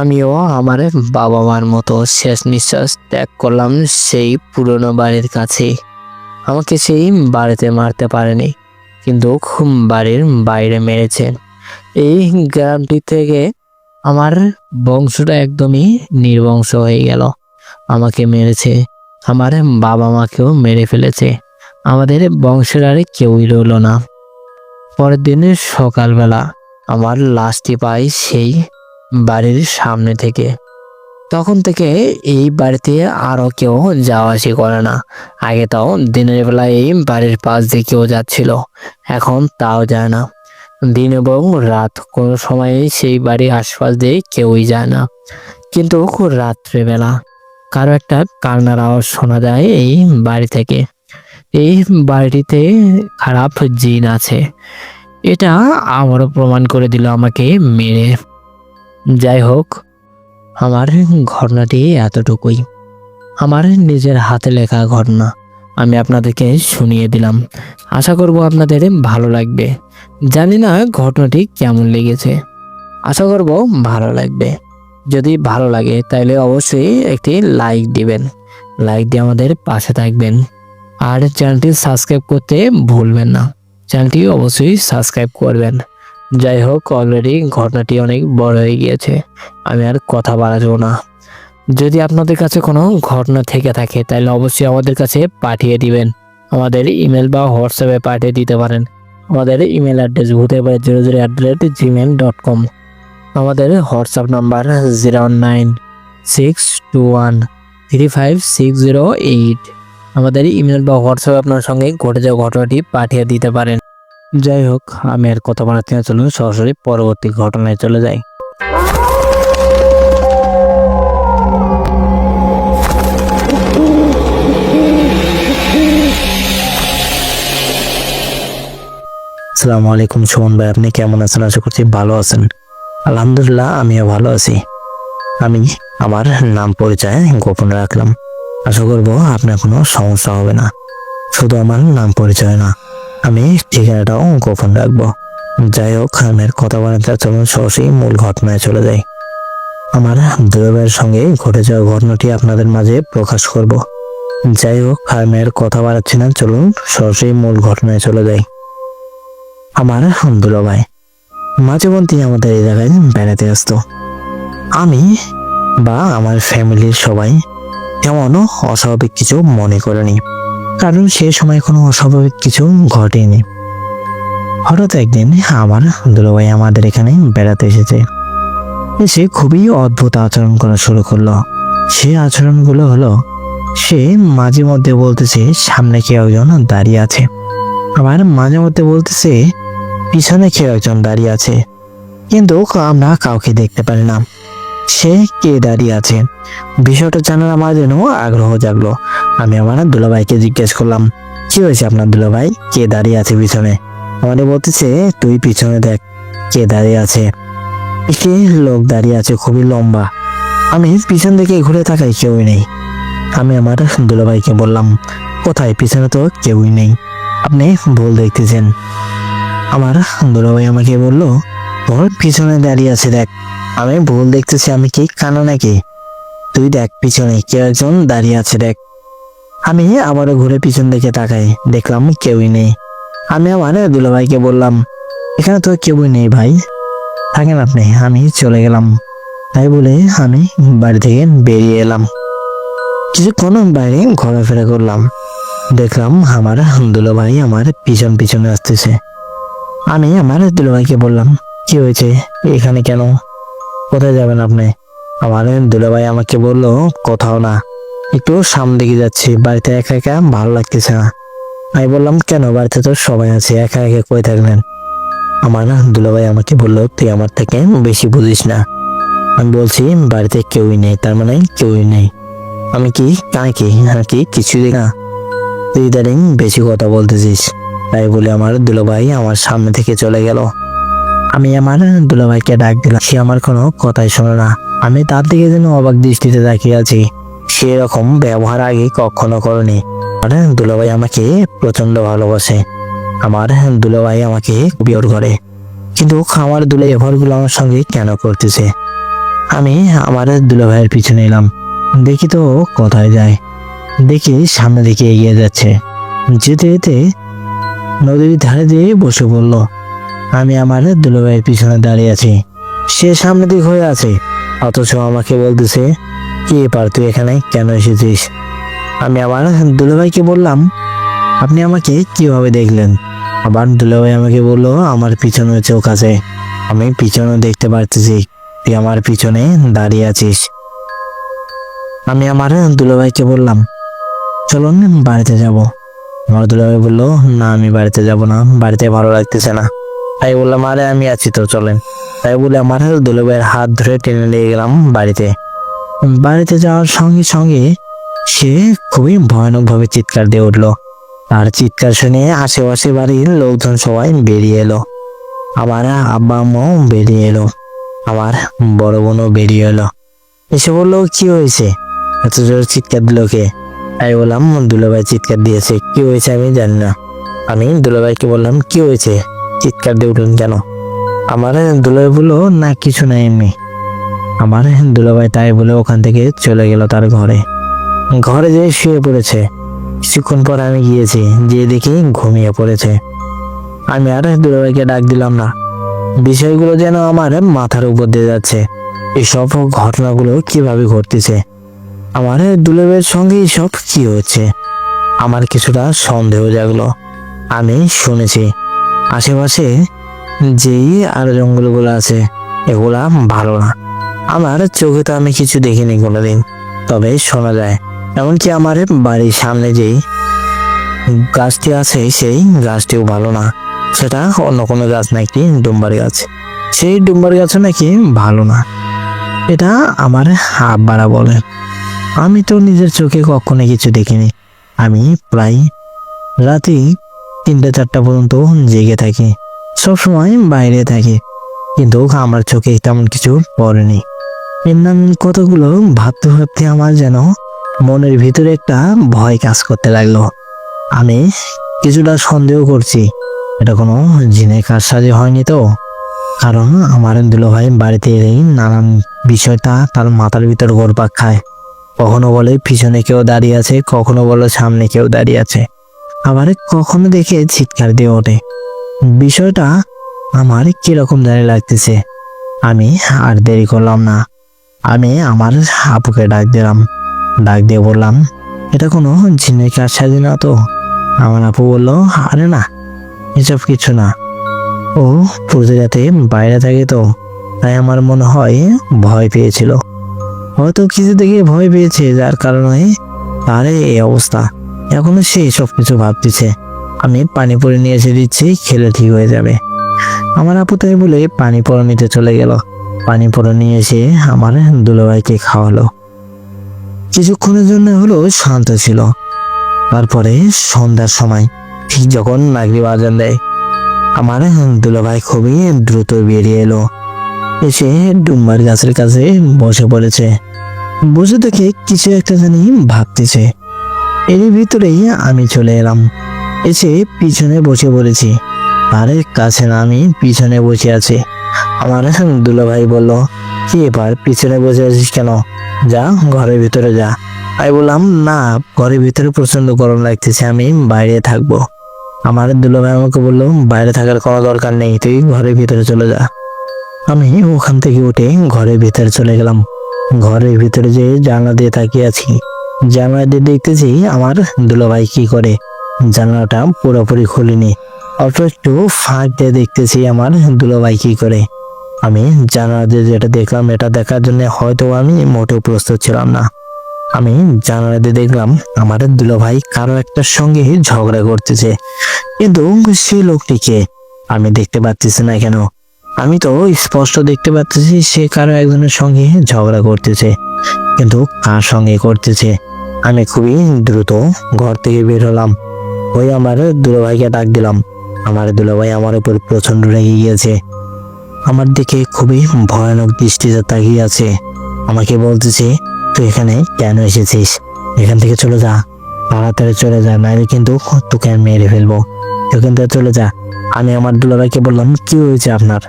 A: আমিও আমার বাবা মার মতো শেষ নিঃশ্বাস ত্যাগ করলাম সেই পুরনো বাড়ির কাছে। আমাকে সেই বাড়িতে মারতে পারেনি, কিন্তু বাড়ির বাইরে মেরেছে। এই গ্রামটি থেকে আমার বংশটা একদমই নির্বংশ হয়ে গেল। আমাকে মেরেছে, আমার বাবা মাকেও মেরে ফেলেছে, আমাদের বংশের আর কেউই রইল না। পরের দিন সকালবেলা আমার লাশটি পাই সেই বাড়ির সামনে থেকে। তখন থেকে এই বাড়িতে আরো কেউ যাওয়া আসি করে না। আগে তাও দিনের বেলায় এই বাড়ির পাশ দিয়ে কেউ যাচ্ছিল, এখন তাও যায় না। দিন এবং রাত কোনো সময় সেই বাড়ির আশপাশ দিয়ে কেউই যায় না, কিন্তু রাত্রেবেলা কারো একটা কান্নার আওয়াজ শোনা যায় এই বাড়ি থেকে। এই বাড়িটিতে খারাপ জিন আছে, এটা আবারও প্রমাণ করে দিল আমাকে মেরে। যাই হোক, আমার ঘটনাটি এতটুকুই, আমার নিজের হাতে লেখা ঘটনা আমি আপনাদেরকে শুনিয়ে দিলাম। আশা করব আপনাদের ভালো লাগবে। জানি না ঘটনাটি কেমন লেগেছে, আশা করব ভালো লাগবে। যদি ভালো লাগে তাহলে অবশ্যই একটি লাইক দিবেন, লাইক দিয়ে আমাদের পাশে থাকবেন, আর চ্যানেলটি সাবস্ক্রাইব করতে ভুলবেন না, চ্যানেলটি অবশ্যই সাবস্ক্রাইব করবেন। যাই হোক, অলরেডি ঘটনাটি অনেক বড় হয়ে গিয়েছে, আমি আর কথা বাড়াবো না। যদি আপনাদের কাছে কোনো ঘটনা থেকে থাকে তাহলে অবশ্যই আমাদের কাছে পাঠিয়ে দিবেন, আমাদের ইমেল বা হোয়াটসঅ্যাপে পাঠিয়ে দিতে পারেন। আমাদের ইমেল অ্যাড্রেস bhutebarai00@gmail.com, আমাদের হোয়াটসঅ্যাপ নাম্বার 09621356008। আমাদের ইমেল বা হোয়াটসঅ্যাপ আপনার সঙ্গে ঘটে যাওয়া ঘটনাটি পাঠিয়ে দিতে পারেন। যাই হোক, আমি আর কথা বাড়াচ্ছি না, চলুন সরাসরি পরবর্তী ঘটনায় চলে যাই। আসসালামু আলাইকুম সুমন ভাই, আপনি কেমন আছেন? আশা করছি ভালো আছেন। আলহামদুলিল্লাহ, আমিও ভালো আছি। আমি আমার নাম পরিচয় গোপন রাখলাম। আশা করবো আপনার কোনো সমস্যা হবে না। শুধু আমার নাম পরিচয় না, আমি ঠিকানাটাও গোপন রাখবো। যাই হোক, আমি আর কথা বলাতে চলুন সরাসরি মূল ঘটনায় চলে যাই। আমার দুলাভাইয়ের ভাইয়ের সঙ্গে ঘটে যাওয়া ঘটনাটি আপনাদের মাঝে প্রকাশ করব। যাই হোক, আমি আর কথা বাড়াচ্ছি না, চলুন সরাসরি মূল ঘটনায় চলে যাই। আমার দুলাভাই ভাই মাঝে মধ্যে আমাদের এই জায়গায় বেড়াতে আসতো। আমি বা আমার ফ্যামিলির সবাই তেমনও অস্বাভাবিক কিছু মনে করেনি, কারণ সে সময় কোনো অস্বাভাবিক কিছু ঘটেনি। হঠাৎ একদিন আমার দুলাভাই আমাদের এখানে বেড়াতে এসেছে। এসে খুবই অদ্ভুত আচরণ করা শুরু করলো। সে আচরণগুলো হলো, সে মাঝে মধ্যে বলতেছে সামনে কেউ একজন দাঁড়িয়ে আছে, আবার মাঝে মধ্যে বলতেছে পিছনে কেউ একজন দাঁড়িয়ে আছে, কিন্তু আমরা কাউকে দেখতে পারি না। সে কে দাঁড়িয়ে আছে বিষয়টা জানার আমার যেন আগ্রহ জাগলো। আমি আমার দুলাভাইকে জিজ্ঞেস করলাম, কি হয়েছে আপনার দুলাভাই, কে দাঁড়িয়ে আছে পিছনে? আমাদের বলতেছে তুই পিছনে দেখ কে দাঁড়িয়ে আছে। একটি লোক দাঁড়িয়ে আছে, খুবই লম্বা। আমি পিছন দিকে ঘুরে তাকাই, কেউই নেই। আমি আমার দুলাভাইকে বললাম, কোথায়? পিছনে তো কেউই নেই, আপনি ভুল দেখতেছেন। আমার দুলাভাই আমাকে বলল, তোর পিছনে দাঁড়িয়ে আছে দেখ। আমি ভুল দেখতেছি? আমি কি কানা নাকি? তুই দেখ পিছনে কেউ একজন দাঁড়িয়ে আছে দেখ। আমি আবারও ঘুরে পিছন দিকে তাকাই, দেখলাম কেউই নেই। আমি আমার দুলাভাইকে বললাম, এখানে তো কেউই নেই ভাই, থাকেন আপনি, আমি চলে গেলাম। তাই বলে আমি বাড়ি থেকে বেরিয়ে এলাম। কিছুক্ষণ বাইরে ঘোরাফেরা করলাম, দেখলাম আমার দুলাভাই আমার পিছন পিছনে আসতেছে। আমি আমার দুলাভাইকে বললাম, কি হয়েছে, এখানে কেন, কোথায় যাবেন আপনি? আমার দুলাভাই আমাকে বলল, কোথাও না, একটু সামনে দিকে যাচ্ছি, বাড়িতে একা একা ভালো লাগতেছে না। আমি বললাম, কেন? বাড়িতে তো সবাই আছে, একা একা কই থাকবেন? আমার দুলাভাই আমাকে বলল, তুই আমার থেকে বেশি বুঝিস না। আমি বলছি বাড়িতে কেউই নেই, তার মানে কেউই নেই। আমি কি কাকে নাকি কিছু না? তুই ইদানিং বেশি কথা বলতেছিস। তাই বলে আমার দুলাভাই আমার সামনে থেকে চলে গেল। আমি আমার দুলাভাইকে ডাক দিলাম, সে আমার কোনো কথাই শোনে না। আমি তার দিকে যেন অবাক দৃষ্টিতে তাকিয়ে আছি। সেরকম ব্যবহার আগে কখনো করেনি। আমার দুলাভাই আমাকে প্রচন্ড ভালোবাসে। আমার দুলাভাই আমাকে বিয়ে করে, কিন্তু আমার দুলাই ব্যবহারগুলো আমার সঙ্গে কেন করতেছে? আমি আমার দুলাভাইয়ের পিছনে এলাম, দেখি তো কোথায় যায়। দেখি সামনে দিকে এগিয়ে যাচ্ছে, যেতে যেতে নদীর ধারে দিয়ে বসে পড়ল। আমি আমার দুলাভাইয়ের পিছনে দাঁড়িয়ে আছি, সে সামনে দিক হয়ে আছে, অথচ আমাকে বলতেছে, কি ব্যাপার, তুই এখানে কেন এসেছিস? আমি আমার দুলাভাইকে বললাম, আপনি আমাকে কিভাবে দেখলেন? আবার দুলাভাই আমাকে বললো, আমার পিছনে চোখ আছে, আমি পিছনে দেখতে পারতেছি তুই আমার পিছনে দাঁড়িয়ে আছিস। আমি আমার দুলাভাইকে বললাম, চলুন বাড়িতে যাব। আমার দুলাভাই বললো, না আমি বাড়িতে যাব না, বাড়িতে ভালো লাগতেছে না। তাই বললাম, আরে আমি আছি তো, চলেন। তাই বলে আমার দুলাভাইয়ের হাত ধরে টেনে নিয়ে গেলাম বাড়িতে। বাড়িতে যাওয়ার সঙ্গে সঙ্গে সে খুবই ভয়ানক ভাবে চিৎকার দিয়ে উঠলো। তার চিৎকার শুনে আশেপাশে বাড়ির লোকজন সবাই বেরিয়ে এলো। আমার আব্বা আম্মাও বেরিয়ে এলো, আমার বড় বোনও বেরিয়ে এলো। এসে বললো, কি হয়েছে, এত জোর চিৎকার দিল কে? তাই বললাম, দুলাভাই চিৎকার দিয়েছে। কি হয়েছে আমি জানি না। আমি দুলাভাইকে বললাম, কি হয়েছে, চিৎকার দিয়ে উঠলেন কেন? আমার দুলাভাই বললো, না কিছু নাই এমনি। আমার দুলাভাই তাই বলে ওখান থেকে চলে গেল তার ঘরে। ঘরে যেয়ে শুয়ে পড়েছে। কিছুক্ষণ পর আমি গিয়েছি, গিয়ে দেখি ঘুমিয়ে পড়েছে। আমি আর দুলাভাইকে ডাক দিলাম না। বিষয়গুলো যেন আমার মাথার উপর দিয়ে যাচ্ছে। এসব ঘটনাগুলো কিভাবে ঘটতেছে? আমার দুলাভাইয়ের সঙ্গে এসব কি হচ্ছে? আমার কিছুটা সন্দেহ জাগলো। আমি শুনেছি আশেপাশে যেই আর জঙ্গলগুলো আছে এগুলা ভালো না। আমার চোখে তো আমি কিছু দেখিনি কোনোদিন, তবে শোনা যায় এমনকি আমার বাড়ির সামনে যেই গাছটি আছে সেই গাছটিও ভালো না, সেটা অন্য কোনো গাছ না, একটি ডুম্বার গাছ। সেই ডুম্বার গাছও নাকি ভালো না, এটা আমার আব্বারা বলে। আমি তো নিজের চোখে কখনো কিছু দেখিনি। আমি প্রায় রাতে 3টা-4টা পর্যন্ত জেগে থাকি, সবসময় বাইরে থাকি, কিন্তু আমার চোখে তেমন কিছু পড়েনি। এর নাম কতগুলো ভাবতে ভাবতে আমার যেন মনের ভিতরে একটা ভয় কাজ করতে লাগলো। আমি কিছুটা সন্দেহ করছি এটা কোনো জিনের কারসাজি হয়নি তো, কারণ আমার দুলাভাই বাড়িতে এলেই নানান বিষয়টা তার মাথার ভিতর ঘুরপাক খায়। কখনো বলে পিছনে কেউ দাঁড়িয়ে আছে, কখনো বলে সামনে কেউ দাঁড়িয়ে আছে, আবার কখনো দেখে চিৎকার দিয়ে ওঠে। বিষয়টা আমার কিরকম জানি লাগতেছে। আমি আর দেরি করলাম না, আমি আমার আপুকে ডাক দিলাম। ডাক দিয়ে বললাম, এটা কোনো জিনের কারসাজি না তো? আমার আপু বললো, আরে না, এসব কিছু না, ও প্রতি রাতে বাইরে থাকে তো, তাই আমার মনে হয় ভয় পেয়েছিল, হয়তো কিছু দেখে ভয় পেয়েছে, যার কারণে তার এই অবস্থা। এখনো সে সব কিছু ভাবতেছে। আমি পানি পরে নিয়ে এসে দিচ্ছি, খেলে ঠিক হয়ে যাবে। আমার আপু তাই বলে পানি পরে নিতে চলে গেল। পানি পরে নিয়ে এসে আমার দুলাভাইকে খাওয়ালো। কিছুক্ষণের জন্য হলো শান্ত ছিল। তারপরে সন্ধ্যার সময় ঠিক যখন মাগরিব আজান দেয়, আমার দুলাভাই খুবই দ্রুত বেরিয়ে এলো। এসে ডুম্বার গাছের কাছে বসে পড়েছে। বসে থেকে কিছু একটা জানি ভাবতেছে। এর ভিতরেই আমি চলে এলাম, এসে পিছনে বসে পড়েছি। আরে কাছে না, আমি পিছনে বসে আছি। আমার দুলাভাই বলল, কি এবার পিছনে বসে আছিস কেন? যা ঘরের ভিতরে যা। আমি বললাম, না, ঘরের ভিতরে প্রচন্ড গরম লাগতেছে, আমি বাইরে থাকবো। আমার দুলাভাই আমাকে বললো, বাইরে থাকার কোনো দরকার নেই, তুই ঘরের ভিতরে চলে যা। আমি ওখান থেকে উঠে ঘরের ভিতরে চলে গেলাম। ঘরের ভিতরে যে জানলা দিয়ে তাকিয়ে আছি, জানলা দিয়ে দেখতেছি আমার দুলাভাই কি করে। জানলাটা পুরোপুরি খুলিনি, অল্প একটু ফাঁক দিয়ে দেখতেছি আমার দুলাভাই কি করে। আমি জানলা দিয়ে যেটা দেখলাম, এটা দেখার জন্য হয়তো আমি মোটেও প্রস্তুত ছিলাম না। আমি জানলা দিয়ে দেখলাম আমার দুলাভাই কারো একটার সঙ্গে ঝগড়া করতেছে, কিন্তু সেই লোকটিকে আমি দেখতে পাচ্ছি না কেন। আমি তো স্পষ্ট দেখতে পাচ্ছি সে কারো একজনের সঙ্গে ঝগড়া করতেছে, কিন্তু কার সঙ্গে করতেছে। আমি খুবই দ্রুত ঘর থেকে বের হলাম, ওই আমার দুলাভাইকে ডাক দিলাম। আমার দুলাভাই আমার উপর প্রচন্ড রেগে গিয়েছে, আমার দিকে খুবই ভয়ানক দৃষ্টিতে তাকিয়ে আছে। আমাকে বলতেছে, তুই এখানে কেন এসেছিস? এখান থেকে চলে যা, তাড়াতাড়ি চলে যা, নাহলে কিন্তু তোকে আমি মেরে ফেলবো, এখান থেকে চলে যা। আমি আমার দুলাভাইকে বললাম, কি হয়েছে আপনার?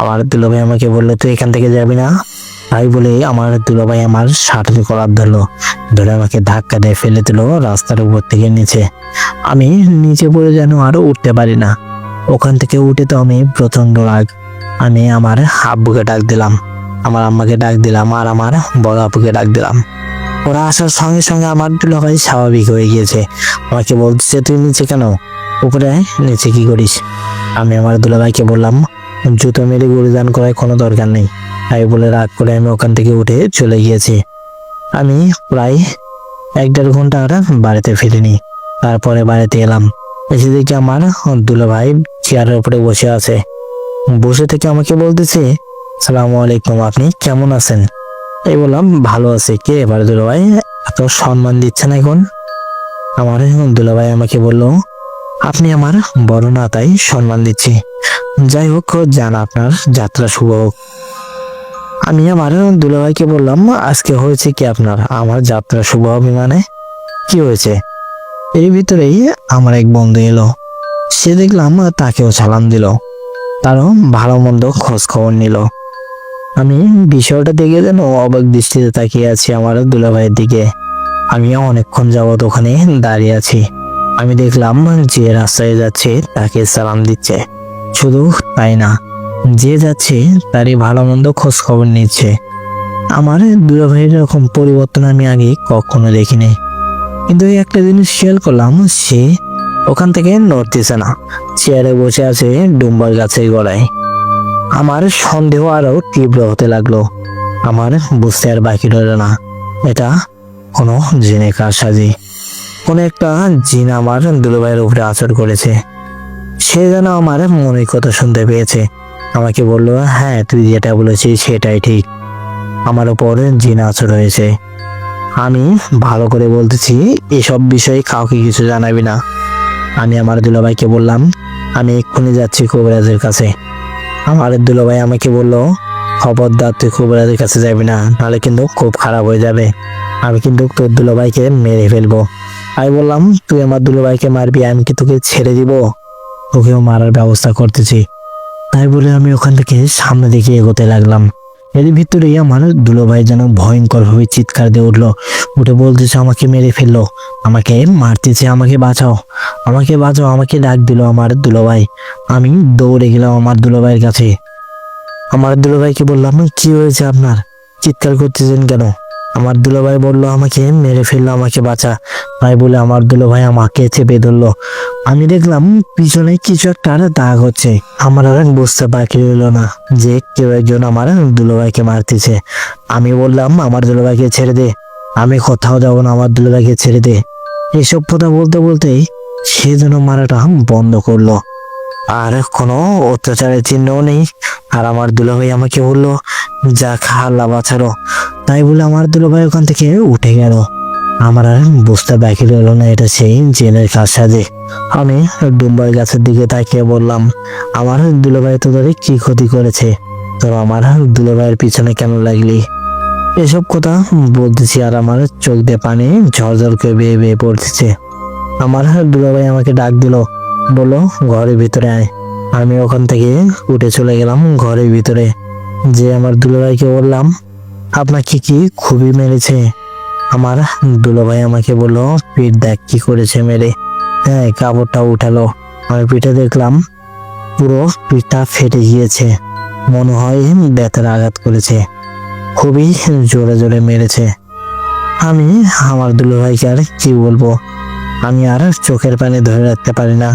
A: আমার দুলাভাই আমাকে বললো, তুই এখান থেকে যাবি না। তাই বলে আমার দুলাভাই আমার শার্টের কলার ধরলো, ধরে আমাকে ধাক্কা দিয়ে ফেলে দিল রাস্তার উপর থেকে নিচে। আমি নিচে পড়ে যেন আরো উঠতে পারি না। ওখান থেকে উঠে তো আমি প্রচন্ড রাগ। আমি আমার আব্বুকে ডাক দিলাম, আমার আম্মাকে ডাক দিলাম, আর আমার বড় আপুকে ডাক দিলাম। ওরা আসার সঙ্গে সঙ্গে আমার দুলাভাই স্বাভাবিক হয়ে গিয়েছে। আমাকে বলতেছে, তুই নিচে কেন? উপরে আয়, নিচে কি করিস? আমি আমার দুলাভাইকে বললাম, জুতো মেরে গুলিদান করার কোনো দরকার নেই। তাই বলে রাগ করে আমি ওখান থেকে উঠে চলে গিয়েছি। আমি প্রায় 1-1.5 ঘন্টা আর বাড়িতে ফিরিনি। তারপরে বাড়িতে এলাম, এসে দেখি আমার দুলাভাই চেয়ারের উপরে বসে আছে। বসে থেকে আমাকে বলতেছে, আসসালামু আলাইকুম, আপনি কেমন আছেন? এই বললাম, ভালো আছে। কে এবার দুলাভাই এত সম্মান দিচ্ছেন এখন? আমার দুলাভাই আমাকে বলল, আপনি আমার বড় না, তাই সম্মান দিচ্ছি। যাই হোক, যান, আপনার যাত্রা শুভ হোক। আমি আমার দুলাভাইকে বললাম, আজকে হয়েছে কি আপনার? আমার যাত্রা শুভ হবে মানে কি হয়েছে? এর ভিতরেই আমার এক বন্ধু এলো, সে দেখলাম তাকেও সালাম দিল, তারও ভালো মন্দ খোঁজ খবর নিল। আমি বিষয়টা দেখে যেন অবাক দৃষ্টিতে তাকিয়ে আছি আমার দুলাভাইয়ের দিকে। আমি অনেকক্ষণ যাবত ওখানে দাঁড়িয়ে আছি। আমি দেখলাম যে রাস্তায় যাচ্ছে তাকে সালাম দিচ্ছে, শুধু তাই না, যে যাচ্ছে তারই ভালো মন্দ খোঁজ খবর নিচ্ছে। আমার দুলাভাইয়ের এরকম পরিবর্তন আমি আগে কখনো দেখিনি, কিন্তু এই একটা জিনিস খেয়াল করলাম, সে ওখান থেকে নড়তেছে না, চেয়ারে বসে আছে ডুম্বার গাছের গোড়ায়। আমার সন্দেহ আরো তীব্র হতে লাগলো। আমার বুঝতে আর বাকি রইল না, এটা কোনো জিনের কারসাজি। কোনো একটা জিন আমার দুলাভাইয়ের উপরে আচর করেছে। সে যেন আমার মনের কথা শুনতে পেয়েছে। আমাকে বলল, হ্যাঁ তুই যেটা বলেছিস সেটাই ঠিক, আমার ওপর জিন আচর হয়েছে। আমি ভালো করে বলতেছি, এসব বিষয়ে কাউকে কিছু জানাবি না। আমি আমার দুলাভাইকে বললাম, আমি এক্ষুনি যাচ্ছি কবিরাজের কাছে। আমার দুলাভাই আমাকে বলল, খবরদার তুই কবিরাজের কাছে যাবি না, নাহলে কিন্তু খুব খারাপ হয়ে যাবে। আমি কিন্তু তোর দুলাভাইকে মেরে ফেলবো। আমি বললাম, তুই আমার দুলাভাইকে মারবি, আমি কি তোকে ছেড়ে দিব? তোকেও মারার ব্যবস্থা করতেছি। তাই বলে আমি ওখান থেকে সামনে দিকে এগোতে লাগলাম। এর ভিতরেই আমার দুলাভাই যেন ভয়ঙ্কর ভাবে চিৎকার দিয়ে উঠলো, উঠে বলতেছে আমাকে মেরে ফেললো, আমাকে মারতেছে, আমাকে বাঁচাও, আমাকে বাঁচাও, আমাকে ডাক দিল আমার দুলাভাই। আমি দৌড়ে গেলাম আমার দুলাভাইয়ের কাছে। আমার দুলাভাইকে বললাম, কি হয়েছে আপনার, চিৎকার করতেছেন কেন? আমার দুলাভাই বলল, আমাকে মেরে ফেললো, আমাকে বাঁচা। তাই বলে আমার দুলাভাই আমাকে চেপে ধরলো। আমি দেখলাম পিছনে কিছু একটা দাগ হচ্ছে। আমার আর বুঝতে বাকি রইলো না যে কেউ একজন আমার দুলাভাইকে মারতেছে। আমি বললাম, আমার দুলাভাইকে ছেড়ে দে, আমি কোথাও যাবো না, আমার দুলাভাইকে ছেড়ে দে। এসব কথা বলতে বলতেই সে যেন মারাটা বন্ধ করলো, আর কোনো অত্যাচারের চিহ্নও নেই। আর আমার দুলাভাই আমাকে বললো, যা আল্লাহ বাঁচালো। তাই বলে আমার দুলাভাই ওখান থেকে উঠে গেল। আমার আর বুঝতে বাকি রইল না এটা সেই জেনের কারসাজি। আমি ডুম্বার গাছের দিকে তাকিয়ে বললাম, আমার দুলাভাই তোদের কি ক্ষতি করেছে? তো আমার দুলাভাইয়ের পিছনে কেন লাগলি? এসব কথা বলতেছি আর আমার চোখ দিয়ে পানি ঝরঝর করে বেয়ে বেয়ে পড়তেছে। আমার দুলাভাই আমাকে ডাক দিল, বললো ঘরের ভিতরে আয়। আমি ওখান থেকে উঠে চলে গেলাম ঘরের ভিতরে। যে আমার দুলাভাইকে বললাম, আপনাকে কি খুবই মেরেছে? আমার দুলাভাই আমাকে বললো, পিঠ দেখ কি করেছে মেরে। হ্যাঁ, কাপড়টা উঠালো। আমি পিঠে দেখলাম পুরো পিঠটা ফেটে গিয়েছে, মনে হয় ব্যথার আঘাত করেছে, খুবই জোরে জোরে মেরেছে। আমি আমার দুলাভাইকে আর কি বলবো, আমি আর চোখের পানি ধরে রাখতে পারি না।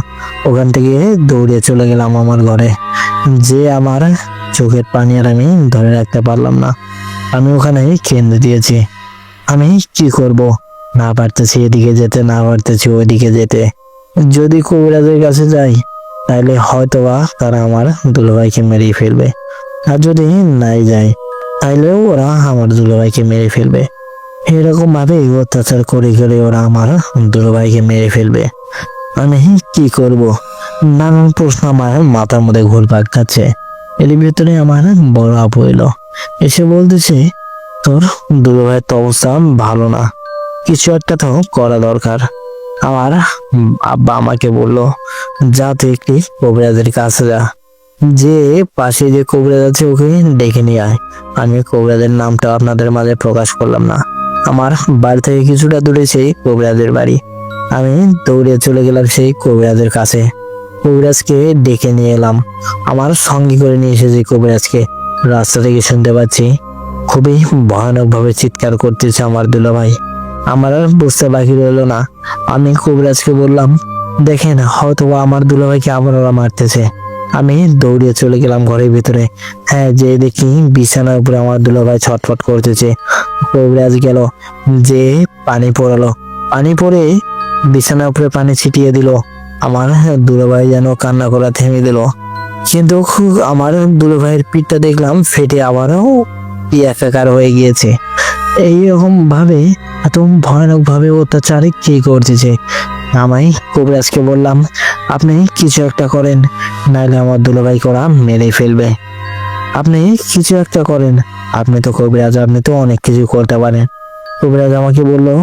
A: ওখান থেকে দৌড়ে চলে গেলাম আমার ঘরে। যে আমার চোখের পানি আর আমি ধরে রাখতে পারলাম না। আমি ওখানে কেঁদে দিয়েছি। আমি কি করব, না পারতেছি এদিকে যেতে, না পারতেছি ওইদিকে যেতে। যদি কবিরাজের কাছে যাই তাহলে হয়তোবা তারা আমার দুলাভাইকে মেরে ফেলবে, আর যদি নাই যাই তাইলেও ওরা আমার দুলাভাইকে মেরে ফেলবে। এরকম ভাবে অত্যাচার করে করে ওরা আমার দুলাভাইকে মেরে ফেলবে। আমি কি করব? নানান প্রশ্ন আমার মাথার মধ্যে ঘুরপাক খাচ্ছে। এর ভিতরে আমার বড় আপু এলো, এসে বলতেছে, তোর দুলাভাইয়ের তো অবস্থা ভালো না, কিছু একটা তো করা দরকার। আমার আব্বা আমাকে বললো, যা তুই একটি কবিরাজের কাছে যা, যে পাশে যে কবিরাজ আছে ওকে ডেকে নিয়ে আয়। আমি কবিরাজের নামটা আপনাদের মাঝে প্রকাশ করলাম না। আমার বাড়ি থেকে কিছুটা দূরে সেই কবিরাজের বাড়ি। আমি দৌড়ে চলে গেলাম সেই কবিরাজের কাছে। কবিরাজকে ডেকে নিয়ে এলাম। আমার সঙ্গে করে নিয়ে এসেছি কবিরাজকে। রাস্তা থেকে শুনতে পাচ্ছি খুবই ভয়ানক ভাবে চিৎকার করতেছে আমার দুলাভাই। আমার আর বুঝতে বাকি রইলো না। আমি কবিরাজকে বললাম, দেখেন হয়তো আমার দুলাভাইকে আবার ওরা মারতেছে। আমি দৌড়িয়ে চলে গেলাম ঘরের ভিতরে। হ্যাঁ, যে দেখি বিছানার উপরে আমার দুলাভাই ছটফট করতেছে। কবিরাজ গেল, যে পানি পড়ালো, পানি পড়ে বিছানার উপরে পানি ছিটিয়ে দিল। আমার দুলাভাই যেন কান্না করা থেমে দিল। কিন্তু আমার দুলাভাইয়ের পিঠটা দেখলাম ফেটে আবারও একাকার হয়ে গিয়েছে। এইরকম ভাবে এত ভয়ানক ভাবে অত্যাচার কে করতেছে? আমি কবিরাজকে বললাম, আপনি কিছু একটা করেন, নাইলে আমার দুলাভাইকে ওরা মেরে ফেলবে। আপনি কিছু একটা করেন, আপনি তো কবিরাজ, আপনি তো অনেক কিছু করতে পারেন। কবিরাজ আমাকে বললো,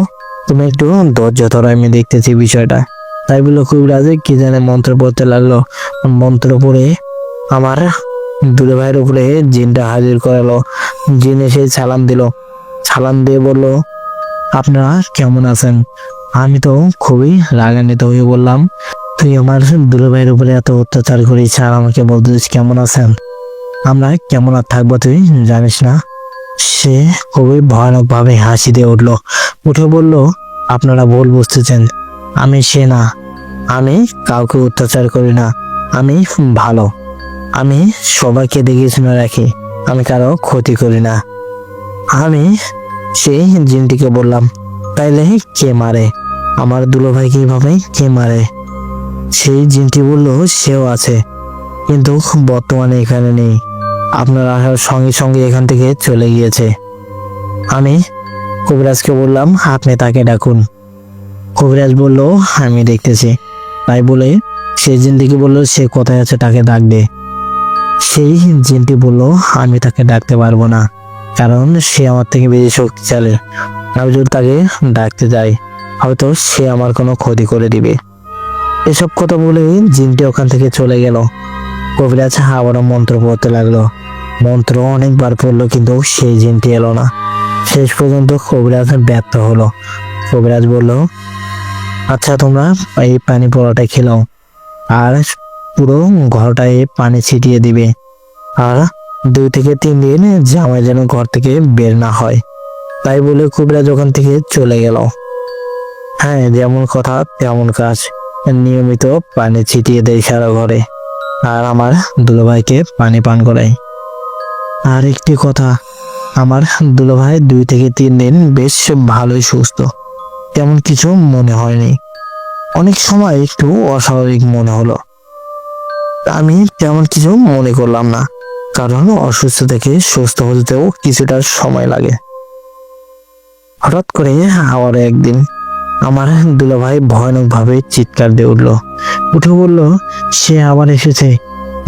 A: তুমি একটু ধৈর্য ধরো, আমি দেখতেছি বিষয়টা। তাই বললো কবিরাজ কি জানে মন্ত্র পড়তে লাগলো। মন্ত্র পড়ে আমার দুলাভাইয়ের উপরে জিনটা হাজির করালো। জিন এসে সালাম দিল, সালাম দিয়ে বলল, আপনারা কেমন আছেন? আমি তো খুবই রাগান্বিত হয়ে বললাম, তুই আমার দুলাভাইয়ের উপরে এত অত্যাচার করিস আর আমাকে বলতেছিস কেমন আছেন? আমরা কেমন আর থাকবো তুই জানিস না? সে খুবই ভয়ানক ভাবে হাসি দিয়ে উঠলো, উঠে বলল, আপনারা ভুল বুঝতেছেন, আমি সে না, আমি কাউকে অত্যাচার করি না, আমি ভালো, আমি সবাইকে দেখে শুনে রাখি, আমি কারো ক্ষতি করি না। আমি সেই জিনটিকে বললাম, তাইলে কে মারে? আমার দুলাভাই কিভাবে কে মারে? সেই জিনটি বলল সেও আছে, কিন্তু বর্তমানে এখানে নেই। আপনার আসার সঙ্গে সঙ্গে এখান থেকে চলে গিয়েছে। আমি কবিরাজকে বললাম আপনি তাকে ডাকুন। কবিরাজ বলল আমি দেখতেছি। তাই বলে সেই জিনটিকে বলল সে কোথায় আছে তাকে ডাক দে। সেই জিনটি বলল আমি তাকে ডাকতে পারবো না, কারণ সে আমার থেকে বেশি শক্তিশালী। আমি যদি তাকে ডাকতে যাই হয়তো সে আমার কোনো ক্ষতি করে দিবে। এসব কথা বলে জিনটি ওখান থেকে চলে গেল। কবিরাজ আবারও মন্ত্র পড়তে লাগলো। মন্ত্র অনেকবার পড়লো, কিন্তু সেই জিনটি এলো না। শেষ পর্যন্ত কবিরাজ ব্যর্থ হলো। কবিরাজ বলল আচ্ছা তোমরা এই পানি পড়াটা খেলাও, আর পুরো ঘরটায় পানি ছিটিয়ে দিবে, আর 2 থেকে 3 দিন জামাই যেন ঘর থেকে বের না হয়। তাই বলে কবিরাজ ওখান থেকে চলে গেল। হ্যাঁ, যেমন কথা তেমন কাজ। নিয়মিত পানি ছিটিয়ে দেয় সারা ঘরে, আর আমার দুলাভাইকে পানি পান করাই। আর একটি কথা, আমার দুলাভাই 2 থেকে 3 দিন বেশ ভালোই সুস্থ, তেমন কিছু মনে হয়নি। অনেক সময় একটু অস্বাভাবিক মনে হলো। আমি তেমন কিছু মনে করলাম না, কারণ অসুস্থ থেকে সুস্থ হতেও কিছুটা সময় লাগে। হঠাৎ করে আবার একদিন আমার দুলাভাই ভয়ানক ভাবে চিৎকার দিয়ে উঠলো। উঠে বলল সে আবার এসেছে,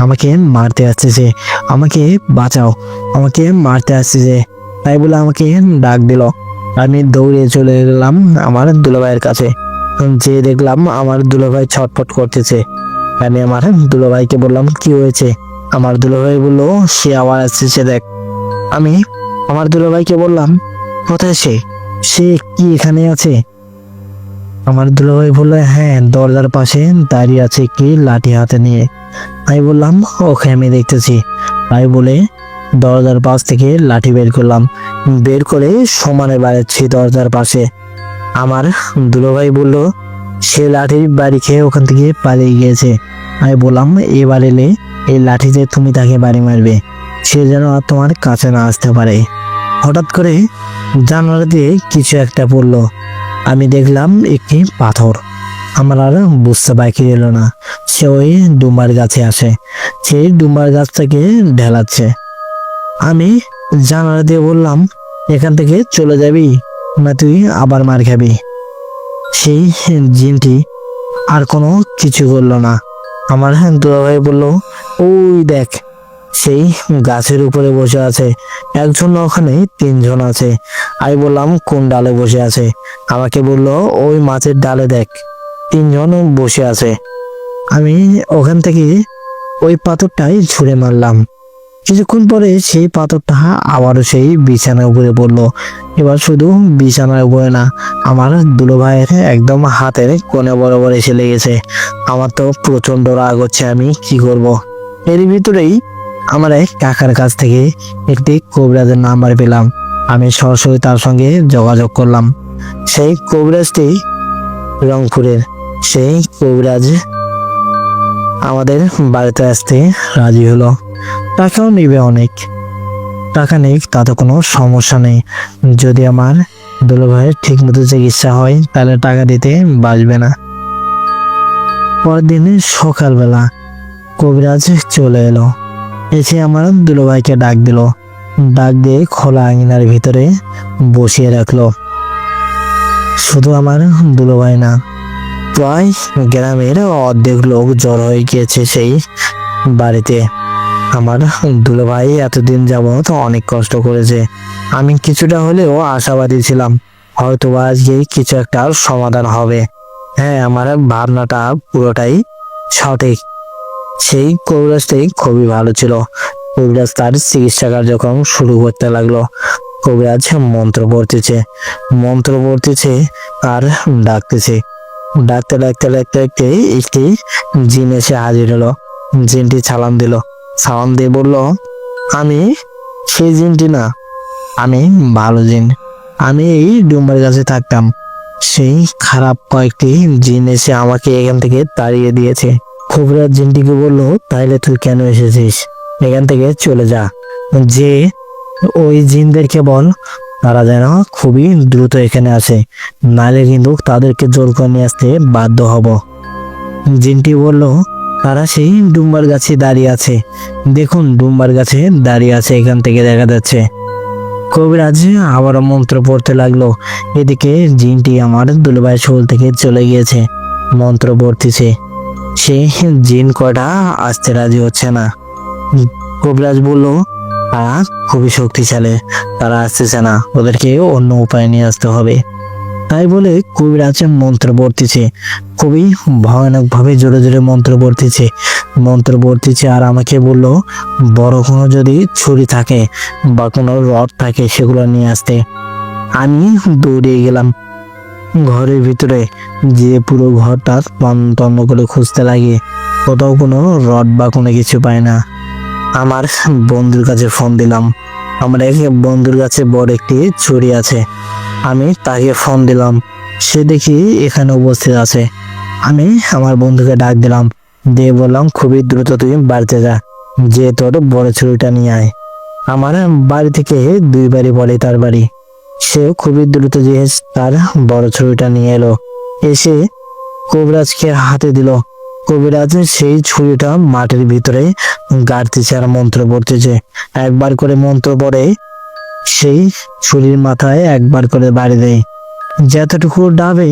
A: আমাকে মারতে আসছে, আমাকে বাঁচাও, আমাকে মারতে আসছে। তাই বলে আমাকে ডাক দিল। আমি দৌড়ে চলে গেলাম আমার দুলাভাইয়ের কাছে। যে দেখলাম আমার দুলাভাই ছটফট করতেছে। আমি আমার দুলাভাইকে বললাম কি হয়েছে? আমার দুলাভাই বলল সে আবার আসছে দেখ। আমি আমার দুলাভাইকে বললাম কোথায় সে? সে কি এখানে আছে? আমার দুলাভাই বললো হ্যাঁ, দরজার পাশে দাঁড়িয়ে আছে কি লাঠি হাতে নিয়ে। আমি বললাম ওকে আমি দেখতেছি। তাই বলে দরজার পাশ থেকে লাঠি বের করলাম, বের করে সমানে বাড়াচ্ছি দরজার পাশে। আমার দুলাভাই বলল সে লাঠির বাড়ি খেয়ে ওখান থেকে পালিয়ে গিয়েছে। আমি বললাম এবার এলে এই লাঠিতে তুমি তাকে বাড়ি মারবে, সে যেন আর তোমার কাছে না আসতে পারে। হঠাৎ করে জানালা দিয়ে কিছু একটা পড়লো। আমি দেখলাম একটি পাথর। আমার আর বুঝতে বাকি এলো না, সে ওই ডুমার গাছে আসে, সেই ডুমার গাছটাকে ঢেলাচ্ছে। আমি জানালা দিয়ে বললাম এখান থেকে চলে যাবি না তুই আবার মার খাবি। সেই জিনটি আর কোনো কিছু করলো না। আমার দুলাভাই বলল ওই দেখ, সেই গাছের উপরে বসে আছে একজন, ওখানে 3 জন আছে। আমি বললাম কোন ডালে বসে আছে? আমাকে বলল ওই মাছের ডালে দেখ 3 জন বসে আছে। আমি ওখান থেকে ওই পাথরটাই ছুঁড়ে মারলাম। কিছুক্ষণ পরে সেই পাথরটা আবারও সেই বিছানার উপরে পড়লো। এবার শুধু বিছানার উপরে না, আমার দুলাভাইয়ের একদম হাতের কোণে বরাবর এসে লেগেছে। আমার তো প্রচন্ড রাগ হচ্ছে, আমি কি করব। এর ভিতরেই আমার এক কাকার কাছ থেকে একটি কবিরাজের নাম্বার পেলাম। আমি সরাসরি তার সঙ্গে যোগাযোগ করলাম। সেই কবিরাজটি রংপুরের। সেই কবিরাজ আমাদের বাড়িতে আসতে রাজি হলো। টাকাও নিবে অনেক। টাকা নেই তাতে কোনো সমস্যা নেই, যদি আমার দুলাভাইয়ের ঠিক মতো চিকিৎসা হয় তাহলে টাকা দিতে বাসবে না। পরের দিন সকালবেলা কবিরাজ চলে এলো। এসে আমার দুলাভাইকে ডাক দিল। ডাক দিয়ে খোলা আঙিনার ভিতরে বসিয়ে রাখলো। শুধু আমার দুলাভাই না, প্রায় গ্রামের অর্ধেক লোক জড়ো হয়ে গিয়েছে সেই বাড়িতে। আমার দুলাভাই এতদিন যাবত অনেক কষ্ট করেছে। আমি কিছুটা হলেও আশাবাদী ছিলাম হয়তো আজকে কিছু একটা সমাধান হবে। হ্যাঁ, আমার ভাবনাটা পুরোটাই সঠিক। সেই কবিরাজটাই খুবই ভালো ছিল। কবিরাজ তার চিকিৎসা কার্যক্রম শুরু করতে লাগলো। কবিরাজ মন্ত্র পড়তেছে আর ডাকতেছে। ডাকতে ডাকতে ডাকতে ডাকতে একটি জিন এসে হাজির হলো। জিনটি সালাম দিল। সালাম দিয়ে বলল আমি সেই জিনটি না, আমি ভালো জিন। আমি এই ডুম্বার গাছে থাকতাম। সেই খারাপ কয়েকটি জিন এসে আমাকে এখান থেকে তাড়িয়ে দিয়েছে। কবিরাজ জিনটিকে বলল তাইলে তুই কেন এসেছিস? এখান থেকে চলে যা। যে ওই জিনদেরকে বল তারা যেন খুবই দ্রুত এখানে আসে, নাহলে কিন্তু তাদেরকে জোর করে নিয়ে আসতে বাধ্য হব। জিনটি বলল, তারা সেই ডুম্বার গাছে দাঁড়িয়ে আছে, দেখুন ডুম্বার গাছে দাঁড়িয়ে আছে, এখান থেকে দেখা যাচ্ছে। কবিরাজ আবারও মন্ত্র পড়তে লাগলো। এদিকে জিনটি আমার দুলভাইয়ের শোল থেকে চলে গিয়েছে, মন্ত্র পড়তেছে। সে জিন কটা আসতে রাজি হচ্ছে না। কবিরাজ বলল, তারা খুবই শক্তিশালী, তারা আসতেছে না, ওদেরকে অন্য উপায় নিয়ে আসতে হবে। তাই বলে কবিরাজ মন্ত্র পড়তেছে, খুবই ভয়ানক ভাবে জোরে জোরে মন্ত্র পড়তেছে আর আমাকে বলল, বড় কোনো যদি ছুরি থাকে বা কোনো রড থাকে সেগুলো নিয়ে আসতে। আমি দৌড়িয়ে গেলাম ঘরের ভিতরে, যে পুরো ঘরটা তন্ন করে খুঁজতে লাগে, কোথাও কোনো রড বা কোনো কিছু পাই না। আমার বন্ধুর কাছে ফোন দিলাম, আমার এক বন্ধুর কাছে বড় একটি ছুরি আছে। আমি তাকে ফোন দিলাম, সে দেখি এখানে উপস্থিত আছে। আমি আমার বন্ধুকে ডাক দিলাম, দিয়ে বললাম, খুবই দ্রুত তুই বাড়িতে যা, যে তোর বড় ছুরিটা নিয়ে আয়। আমার বাড়ি থেকে 2 বাড়ি পরে তার বাড়ি। সে খুবই দ্রুত যে তার বড় ছুরিটা নিয়ে এলো, এসে কবিরাজকে হাতে দিল। কবিরাজ সেই ছুরিটা মাটির ভিতরে গাড়তেছে আর মন্ত্র পড়তেছে। একবার করে মন্ত্র পড়ে সেই ছুরির মাথায় একবার করে বাড়ি দেয়। যতটুকু ডাবে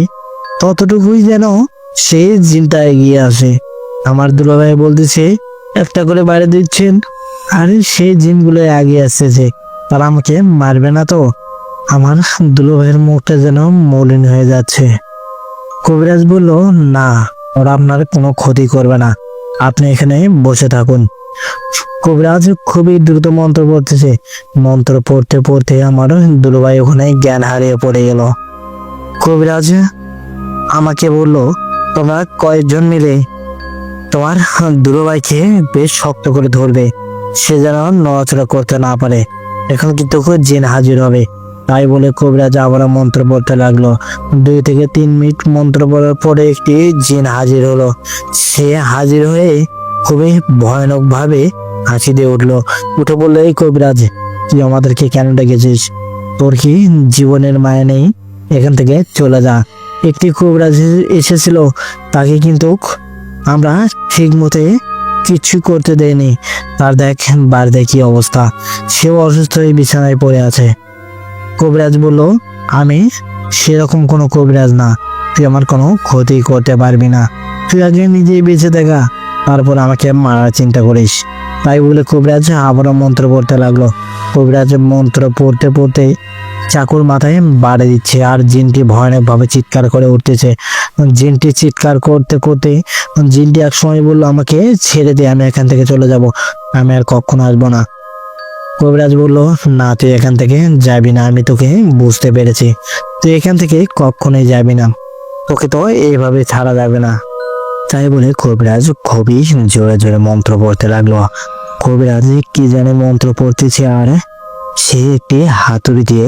A: ততটুকুই যেন সেই জিনটা এগিয়ে আসে। আমার দুলাভাই বলতেছে, একটা করে বাড়ি দিচ্ছেন, আরে সেই জিনগুলো এগিয়ে আসতেছে, তারা আমাকে মারবে না তো? আমার দুলাভাইয়ের মুখটা যেন মলিন হয়ে যাচ্ছে। কবিরাজ বলল, না, ওরা আপনার কোনো ক্ষতি করবে না, আপনি এখানে বসে থাকুন। কবিরাজ খুবই দ্রুত মন্ত্র পড়তেছে, মন্ত্র পড়তে পড়তে আমার দুলাভাই ওখানে জ্ঞান হারিয়ে পড়ে গেল। কবিরাজ আমাকে বলল, তোমরা কয়েকজন মিলে তোমার দুলাভাইকে বেশ শক্ত করে ধরবে, সে যেন নড়াচড়া করতে না পারে, এখন কিন্তু জিন হাজির হবে। তাই বলে কবিরাজ আবার মন্ত্র পড়তে লাগলো। 2 থেকে 3 মিনিট মন্ত্র পড়ার পরে একটি জিন হাজির হলো। সে হাজির হয়ে খুবই ভয়ানক ভাবে হাসি দিয়ে উঠলো, উঠে বললো, এই কবিরাজ, তুই আমাদেরকে কেন ডেকেছিস? তোর কি জীবনের মায়া নেই? এখান থেকে চলে যা। একটি কবিরাজ এসেছিল, তাকে কিন্তু আমরা ঠিক মতে কিছু করতে দেয়নি, তার দেখ বাড়িতে কি অবস্থা, সেও অসুস্থ হয়ে বিছানায় পড়ে আছে। কবিরাজ বলল, আমি সেরকম কোনো কবিরাজ না, তুই আমার কোনো ক্ষতি করতে পারবি না, তুই আগে নিজেই বেঁচে দেখা, তারপর আমাকে মারার চিন্তা করিস। তাই বলে কবিরাজ আবারও মন্ত্র পড়তে লাগলো। কবিরাজ মন্ত্র পড়তে পড়তে চাকুর মাথায় বাড়ি দিচ্ছে আর জিনটি ভয়ানক ভাবে চিৎকার করে উঠতেছে। জিনটি চিৎকার করতে করতে জিনটি এক সময় বললো, আমাকে ছেড়ে দে, আমি এখান থেকে চলে যাব, আমি আর কখনো আসবো না। কবিরাজ বলল, না, তুই এখান থেকে যাবি না, আমি তোকে বুঝতে পেরেছি, তুই এখান থেকে কখনোই যাবি না, তোকে তো এইভাবে ছাড়া যাবে না। তাই বলে কবিরাজ খুবই জোরে জোরে মন্ত্র পড়তে লাগলো। কবিরাজ কি জানে মন্ত্র পড়তেছে আর সে একটি হাতুড়ি দিয়ে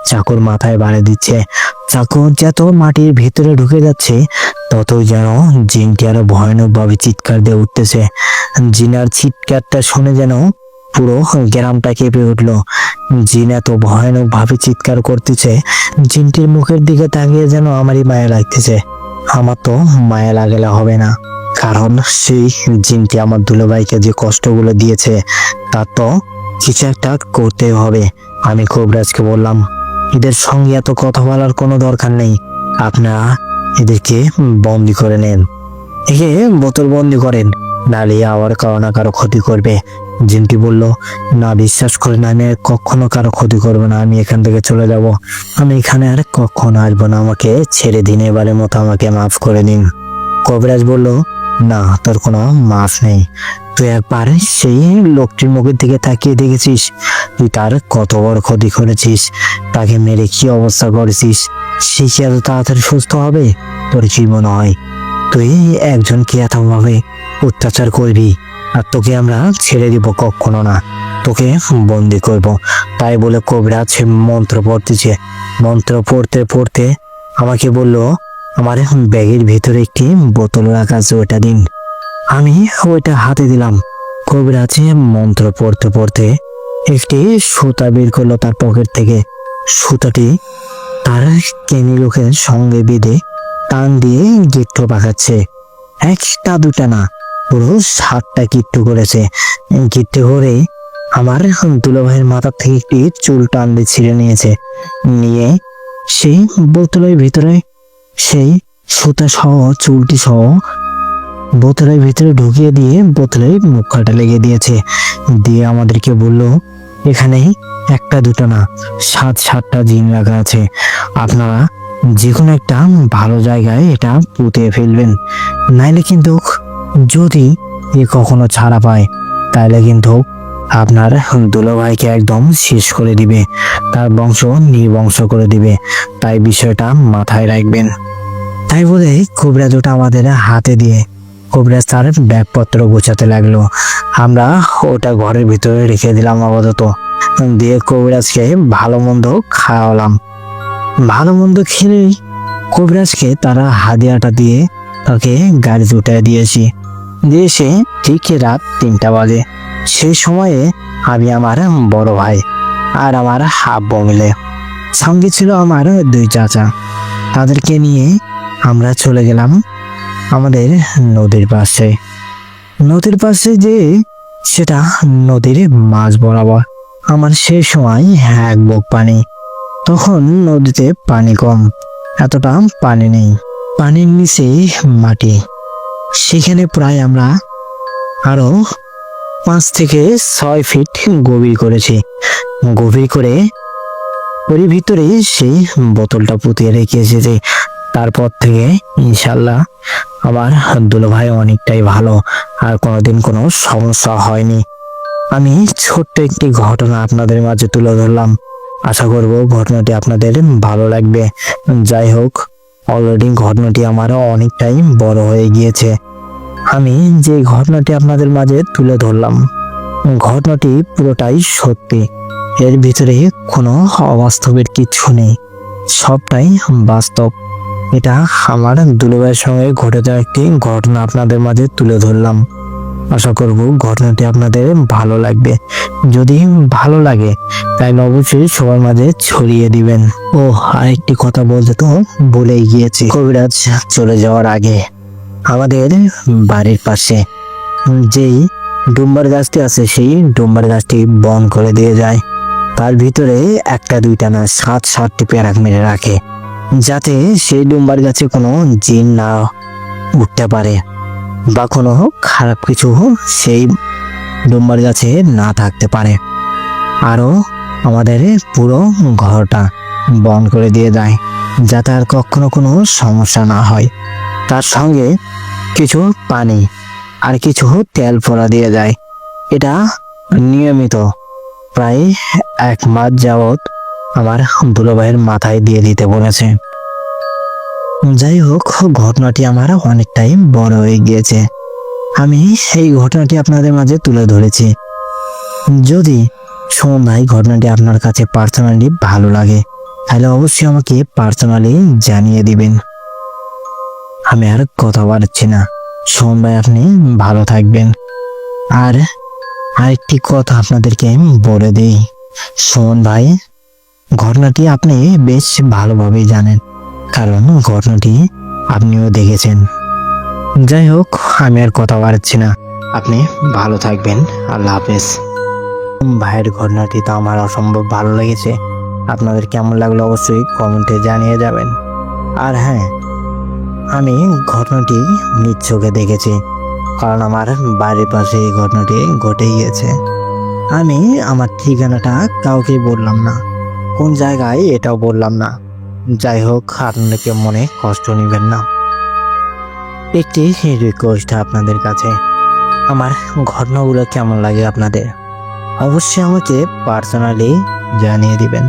A: চাকুর মাথায় বাড়ি দিচ্ছে। চাকু যত মাটির ভিতরে ঢুকে যাচ্ছে ততই যেন জিনটি আরো ভয়ানক ভাবে চিৎকার দিয়ে উঠতেছে। জিনার চিৎকারটা শুনে যেন পুরো গ্রামটা কেঁপে উঠলো। জিন এত ভয়ানক ভাবে চিৎকার করতেছে, জিনটির মুখের দিকে তাকিয়ে যেন আমারই মায়া লাগতেছে। আমার তো মায়া লাগালে হবে না, কারণ সেই জিনটি আমার দুলাভাইকে যে কষ্টগুলো দিয়েছে তার তো কিছু একটা করতে হবে। আমি কবিরাজকে বললাম, এদের সঙ্গে এত কথা বলার কোনো দরকার নেই, আপনারা এদেরকে বন্দি করে নেন, একে বোতল বন্দি করেন, নাহলে আবার কারো না কারো ক্ষতি করবে। জিনটি বলল, না, বিশ্বাস করেন, আমি আর কখনো কারো ক্ষতি করবো না, আমি এখান থেকে চলে যাব, আমি এখানে আর কখনো আসবো না, আমাকে ছেড়ে দিন, এবারের মতো আমাকে মাফ করে দিন। কবিরাজ বলল, না, তোর কোনো মাফ নেই, তুই একবার সেই লোকটির মুখের দিকে তাকিয়ে দেখেছিস, তুই তার কত বড় ক্ষতি করেছিস, তাকে মেরে কি অবস্থা করেছিস, সে কি এত তাড়াতাড়ি সুস্থ হবে? তোর কি মনে হয় তুই একজনকে এতভাবে অত্যাচার করবি? আর তোকে আমরা ছেড়ে দিব কখনো না, তোকে বন্দি করব। তাই বলে কবিরাজ মন্ত্র পড়তেছে, মন্ত্র পড়তে পড়তে আমাকে বলল, আমার ব্যাগের ভিতরে একটি বোতল রাখা আছে, ওটা দিন। আমি ওইটা হাতে দিলাম। কবিরাজ মন্ত্র পড়তে পড়তে একটি সুতা বের করলো তার পকেট থেকে, সুতাটি তার কেনি লোকের সঙ্গে বেঁধে টান দিয়ে গিট্টু পাকাচ্ছে। একটা দুটা না, পুরো 7টা গিট্টু করেছে। গিট্টু করে আমার দুলাভাইয়ের মাথার থেকে একটি চুল টান দিয়ে ছিঁড়ে নিয়েছে। নিয়ে সেই বোতলের ভিতরে সেই সুতা সহ চুলটি সহ বোতলের ভিতরে ঢুকিয়ে দিয়ে বোতলের মুখটা লেগে দিয়েছে। দিয়ে আমাদেরকে বলল, এখানে একটা দুটো না, 7টা জিন রাখা আছে। আপনারা যে কোনো একটা ভালো জায়গায় এটা পুঁতে ফেলবেন, নাইলে কিন্তু যদি এ কখনো ছাড়া পায় তাহলে কিন্তু আপনার দুলাভাইকে একদম শেষ করে দিবে, তার বংশ নির্বংশ করে দিবে। তাই বিষয়টা মাথায় রাখবেন। তাই বলে কবিরাজ ওটা আমাদের হাতে দিয়ে কবিরাজ তার ব্যাগপত্র গোছাতে লাগলো। আমরা ওটা ঘরের ভিতরে রেখে দিলাম আপাতত। দিয়ে কবিরাজকে ভালো মন্দ খাওয়ালাম। ভালো মন্দ খেলেই কবিরাজকে তারা হাদিয়াটা দিয়ে তাকে গাড়িতে উঠে দিয়েছি। দিয়ে সে ঠিক রাত 3টা বাজে। সেই সময়ে আমি আমার বড় ভাই আর আমার আব্বু মিলে, সঙ্গে ছিল আমার 2 চাচা, তাদেরকে নিয়ে আমরা চলে গেলাম আমাদের নদীর পাশে। নদীর পাশে যে সেটা নদীর মাঝ বরাবর। আমার সেই সময় 1 বুক পানি। তখন নদীতে পানি কম, এতটা পানি নেই, পানির নিচে মাটি। সেখানে প্রায় আমরা আরো 5 থেকে 6 ফিট গভীর করেছি। গভীর করে ওর ভিতরে সেই বোতলটা পুঁতিয়ে রেখেছে। যে তারপর থেকে ইনশাল্লাহ আমার দুলাভাই অনেকটাই ভালো, আর কোনোদিন কোনো সমস্যা হয়নি। আমি ছোট্ট একটি ঘটনা আপনাদের মাঝে তুলে ধরলাম। আশা করব ঘটনাটি আপনাদের ভালো লাগবে। যাই হোক, অলরেডি ঘটনাটি আমারও অনেকটাই বড় হয়ে গিয়েছে। আমি যে ঘটনাটি আপনাদের মাঝে তুলে ধরলাম, ঘটনাটি পুরোটাই সত্যি। এর ভিতরে কোনো অবাস্তবের কিছু নেই, সবটাই বাস্তব। এটা আমার দুলাভাইয়ের সঙ্গে ঘটে যাওয়া একটি ঘটনা আপনাদের মাঝে তুলে ধরলাম। আশা করব ঘটনাটি আপনাদের ভালো লাগবে। যদি ভালো লাগে তাহলে অবশ্যই সবার মাঝে ছড়িয়ে দিবেন। ও আরেকটি কথা বলতে তো ভুলেই গিয়েছি। কবিরাজ চলে যাওয়ার আগে আমাদের বাড়ির পাশে যেই ডুম্বার গাছটি আছে, সেই ডুম্বার গাছটি বন্ধ করে দিয়ে যায়। তার ভিতরে একটা দুইটা না, 7টি প্যারাক মেরে রাখে, যাতে সেই ডুম্বার গাছে কোনো জিন না উঠতে পারে বা কোনো খারাপ কিছু সেই ডুম্বার গাছে না থাকতে পারে। আরো আমাদের পুরো ঘরটা বন্ধ করে দিয়ে যায়, যাতে আর কখনো কোনো সমস্যা না হয়। তার সঙ্গে কিছু পানি আর কিছু তেল ফোড়া দিয়ে যায়। এটা নিয়মিত প্রায় 1 মাস যাবৎ আমার দুলাভাইয়ের মাথায় দিয়ে দিতে বলেছে। যাই হোক, ঘটনাটি আমার অনেকটাই বড় হয়ে গিয়েছে। আমি সেই ঘটনাটি আপনাদের মাঝে তুলে ধরেছি। যদি সুমন ভাই ঘটনাটি আপনার কাছে পার্সোনালি ভালো লাগে তাহলে অবশ্যই আমাকে পার্সোনালি জানিয়ে দিবেন। আমি আর কথা বাড়াচ্ছি না। সুমন ভাই, আপনি ভালো থাকবেন। আর আরেকটি কথা আপনাদেরকে বলে দিই, সুমন ভাই ঘটনাটি আপনি বেশ ভালোভাবেই জানেন, কারণ ঘটনাটি আপনিও দেখেছেন। যাই হোক, আমি আর কথা বাড়াচ্ছি না। আপনি ভালো থাকবেন। আল্লাহ হাফেজ। ভাইয়ের ঘটনাটি তো আমার অসম্ভব ভালো লেগেছে। আপনাদের কেমন লাগলো অবশ্যই কমেন্টে জানিয়ে যাবেন। আর হ্যাঁ, আমি ঘটনাটি নিজ চোখে দেখেছি, কারণ আমার বাড়ির পাশে এই ঘটনাটি ঘটে গিয়েছে। আমি আমার ঠিকানাটা কাউকে বললাম না, কোন জায়গায় এটাও বললাম না। যাই হোক, আপনাদেরকে মনে কষ্ট নেবেন না। একটি রিকোয়েস্ট আপনাদের কাছে, আমার ঘটনাগুলো কেমন লাগে আপনাদের অবশ্যই আমাকে পার্সোনালি জানিয়ে দিবেন।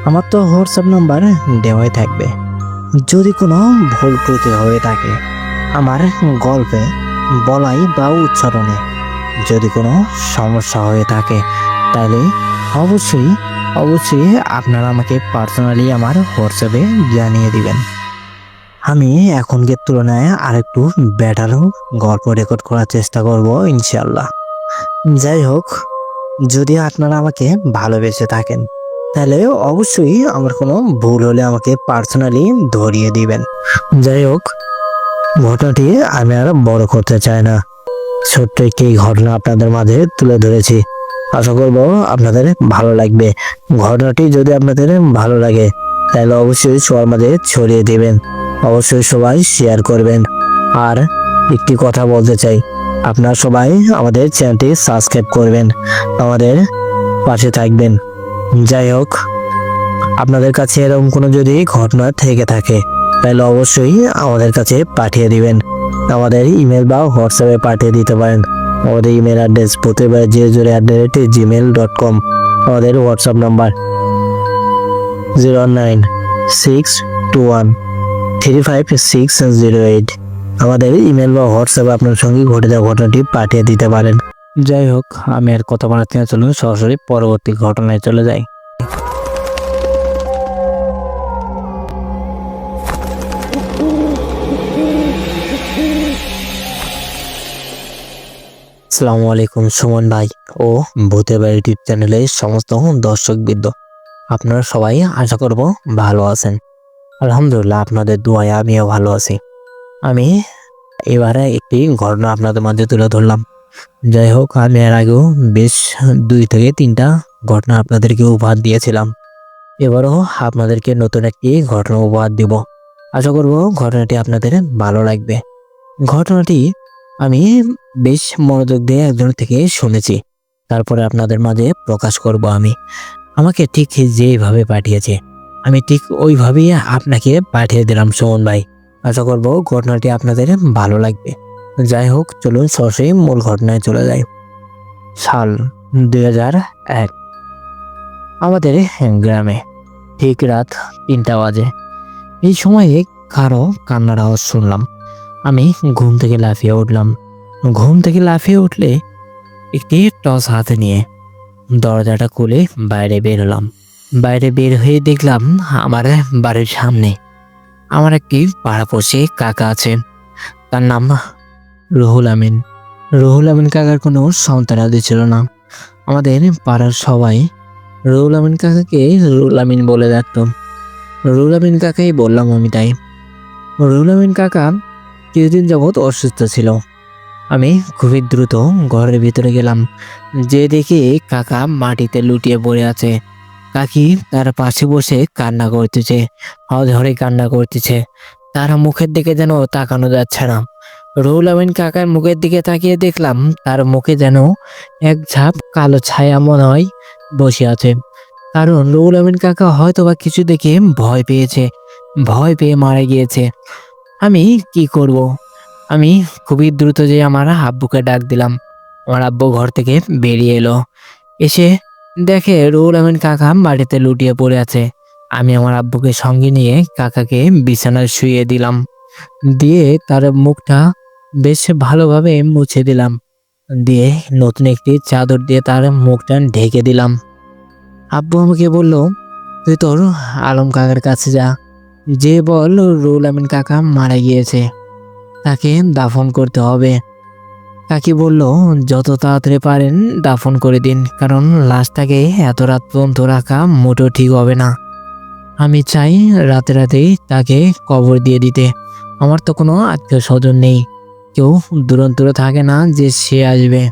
A: আমার তো হোয়াটসঅ্যাপ নাম্বার দেওয়াই থাকবে। যদি কোনো ভুল ত্রুটি হয়ে থাকে আমার গল্পে বলাই বা উচ্চারণে যদি কোনো সমস্যা হয়ে থাকে, তাহলে অবশ্যই আপনারা আমাকে পার্সোনালি আমার হোয়াটসঅ্যাপে জানিয়ে দিবেন। আমি এখনকার তুলনায় আরেকটু বেটারও গল্প রেকর্ড করার চেষ্টা করব ইনশাল্লাহ। যাই হোক, যদি আপনারা আমাকে ভালোবেসে থাকেন তাহলে অবশ্যই আমার কোনো ভুল হলে আমাকে পার্সোনালি ধরিয়ে দিবেন। যাই হোক, ঘটনাটি আমি আর বড় করতে চাই না, ছোট্ট একটি ঘটনা আপনাদের মাঝে তুলে ধরেছি। আশা করবো আপনাদের ভালো লাগবে। ঘটনাটি যদি আপনাদের ভালো লাগে তাহলে অবশ্যই সবার মাঝে ছড়িয়ে দিবেন, অবশ্যই সবাই শেয়ার করবেন। আর একটি কথা বলতে চাই, আপনারা সবাই আমাদের চ্যানেলটি সাবস্ক্রাইব করবেন, আমাদের পাশে থাকবেন। যাই হোক, আপনাদের কাছে এরকম কোনো যদি ঘটনা থেকে থাকে তাহলে অবশ্যই আমাদের কাছে পাঠিয়ে দিবেন। আমাদের ইমেল বা হোয়াটসঅ্যাপে পাঠিয়ে দিতে পারেন। আমাদের ইমেল অ্যাড্রেস প্রতিবার0@gmail.com। আমাদের হোয়াটসঅ্যাপ নাম্বার 09621356608। আমাদের ইমেল বা হোয়াটসঅ্যাপে আপনার সঙ্গে ঘটে যাওয়া ঘটনাটি পাঠিয়ে দিতে পারেন। যাই হোক, আমি আর কথা বাড়াতে না, চলুন সরাসরি পরবর্তী ঘটনায় চলে যাই। আসসালামু আলাইকুম সুমন ভাই ও ভূতের বাড়ি ইউটিউব চ্যানেলের সমস্ত দর্শকবৃন্দ, আপনারা সবাই আশা করব ভালো আছেন। আলহামদুলিল্লাহ, আপনাদের দোয়ায় আমিও ভালো আছি। আমি এবারে একটি ঘটনা আপনাদের মাঝে তুলে ধরলাম। যাই হোক, আমি এর আগেও বেশ 2 থেকে 3টা ঘটনা আপনাদেরকে উপহার দিয়েছিলাম। এবারও আপনাদেরকে নতুন একটি ঘটনা উপহার দিব। আশা করব ঘটনাটি আপনাদের ভালো লাগবে। ঘটনাটি আমি বেশ মনোযোগ দিয়ে একজন থেকে শুনেছি, তারপরে আপনাদের মাঝে প্রকাশ করব। আমি আমাকে ঠিক যেভাবে পাঠিয়েছে আমি ঠিক ওইভাবেই আপনাকে পাঠিয়ে দিলাম সুমন ভাই। আশা করব ঘটনাটি আপনাদের ভালো লাগবে। যাই হোক, চলুন সরাসরি মূল ঘটনায় চলে যাই। সাল 2001। আমাদের গ্রামে ঠিক রাত 3টা বাজে। এই সময়ে কারো কান্নার আওয়াজ শুনলাম। আমি ঘুম থেকে লাফিয়ে উঠলাম। ঘুম থেকে লাফিয়ে উঠলে একটি টর্চ হাতে নিয়ে দরজাটা খুলে বাইরে বের হলাম। বাইরে বের হয়ে দেখলাম আমার বাড়ির সামনে আমার একটি পাড়াপড়শি কাকা আছেন। তার নাম রুহুল আমিন। রুহুল আমিন কাকার কোনো সন্তানাদি ছিল না। আমাদের পাড়ার সবাই রুহুল আমিন কাকাকে রুহুল আমিন বলে ডাকত। রুহুল আমিন কাকাই বললাম আমি তাই। রুহুল আমিন কাকা কিছুদিন যাবৎ অসুস্থ ছিল। আমি খুবই দ্রুত ঘরের ভিতরে গেলাম, যে দেখি কাকা মাটিতে লুটিয়ে পড়ে আছে। কাকি তার পাশে বসে কান্না করতেছে, অঝরে কান্না করতেছে। তার মুখের দিকে যেন তাকানো যাচ্ছে না। রুহুল আমিন কাকার মুখের দিকে তাকিয়ে দেখলাম তার মুখে যেন এক ঝাঁপ কালো ছায়া মনে হয় বসে আছে। কারণ রুহুল আমিন কাকা হয়তো বা কিছু দেখে ভয় পেয়েছে, ভয় পেয়ে মারা গিয়েছে। আমি কি করব? আমি খুবই দ্রুত যে আমার আব্বুকে ডাক দিলাম। আমার আব্বু ঘর থেকে বেরিয়ে এলো, এসে দেখে রুহুল আমিন কাকা মাটিতে লুটিয়ে পড়ে আছে। আমি আমার আব্বুকে সঙ্গে নিয়ে কাকাকে বিছানায় শুইয়ে দিলাম, দিয়ে তার মুখটা বেশ ভালোভাবে মুছে দিলাম, দিয়ে নতুন একটি চাদর দিয়ে তার মুখটা ঢেকে দিলাম। আব্বু আমাকে বলল, তুই তোর আলম কাকার কাছে যা, যে বল রুহুল আমিন কাকা মারা গিয়েছে, তাকে দাফন করতে হবে। কাকি বলল, যত তাড়াতাড়ি পারেন দাফন করে দিন, কারণ লাশটাকে এত রাত পর্যন্ত রাখা মোটেও ঠিক হবে না। আমি চাই রাতে রাতেই তাকে কবর দিয়ে দিতে। আমার তো কোনো আত্মীয় স্বজন নেই, কেউ দূরান্তরে থাকে না যে সে আসবে।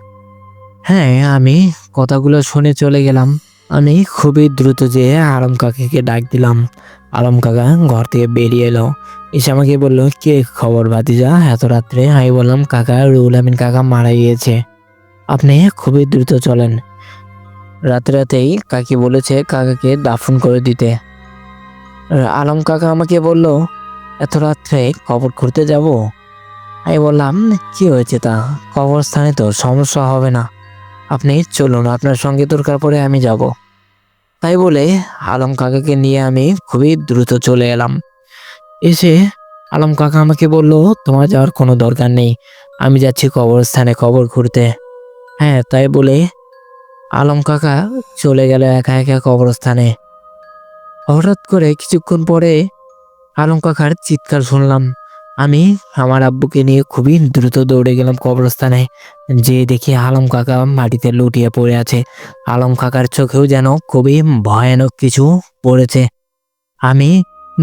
A: হ্যাঁ, আমি কথাগুলো শুনে চলে গেলাম। আমি খুবই দ্রুত যেয়ে আলম কাকাকে ডাক দিলাম। আলম কাকা ঘর থেকে বেরিয়ে এলো, এসে আমাকে বললো, কে খবর ভাতিজা এত রাত্রে? আমি বললাম, কাকা রুহুল আমিন কাকা মারা গিয়েছে, আপনি খুবই দ্রুত চলেন। রাতে রাতেই কাকি বলেছে কাকাকে দাফন করে দিতে। আলম কাকা আমাকে বলল, এত রাত্রে কবর খুঁড়তে যাব? আমি বললাম, কি হয়েছে তা, কবরস্থানে তো সমস্যা হবে না, আপনি চলুন, আপনার সঙ্গে দরকার পড়ে আমি যাব। তাই বলে আলম কাকাকে নিয়ে আমি খুবই দ্রুত চলে এলাম। এসে আলম কাকা আমাকে বলল, তোমার যাওয়ার কোনো দরকার নেই, আমি যাচ্ছি কবরস্থানে কবর খুঁড়তে। হ্যাঁ, তাই বলে আলম কাকা চলে গেল একা একা কবরস্থানে। হঠাৎ করে কিছুক্ষণ পরে আলম কাকার চিৎকার শুনলাম। আমি আমার আব্বুকে নিয়ে খুবই দ্রুত দৌড়ে গেলাম কবরস্থানে। যে দেখি আলম কাকা মাটিতে লুটিয়ে পড়ে আছে। আলম কাকার চোখেও যেন খুবই ভয়ানক কিছু পড়েছে। আমি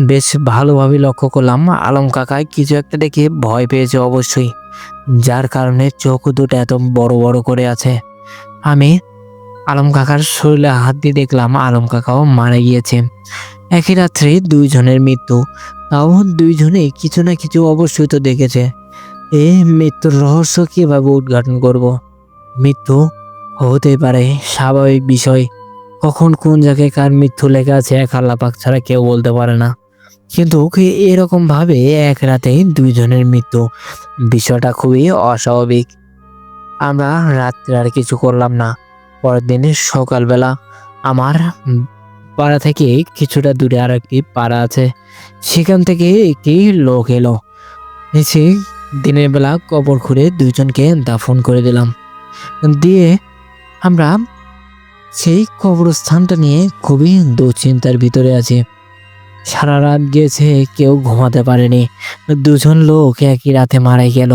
A: বেশ ভালোভাবে লক্ষ্য করলাম আলম কাকায় কিছু একটা দেখে ভয় পেয়েছে অবশ্যই, যার কারণে চোখ দুটো এত বড় বড় করে আছে। আমি আলম কাকার শরীরে হাত দিয়ে দেখলাম আলম কাকাও মারা গিয়েছে। একই রাত্রে দুইজনের মৃত্যু, তাও দুইজনেই কিছু না কিছু অবশ্যই তো দেখেছে। এই মৃত্যুর রহস্য কিভাবে উদ্ঘাটন করব? মৃত্যু হতে পারে স্বাভাবিক বিষয়, কখন কোন জায়গায় কার মৃত্যু লেখা আছে এক আল্লাহ পাক ছাড়া কেউ বলতে পারে না। কিন্তু এরকম ভাবে এক রাতেই দুইজনের মৃত্যু, বিষয়টা খুবই অস্বাভাবিক। আমরা রাত্রে আর কিছু করলাম না। পরের দিন সকালবেলা আমার পাড়া থেকে কিছুটা দূরে আর একটি পাড়া আছে, সেখান থেকে একটি লোক এলো। এসে দিনের বেলা কবর খুঁড়ে দুইজনকে দাফন করে দিলাম। দিয়ে আমরা সেই কবরস্থানটা নিয়ে খুবই দুশ্চিন্তার ভিতরে আছি। সারা রাত গেছে, কেউ ঘুমাতে পারেনি। দুজন লোক একই রাতে মারা গেল,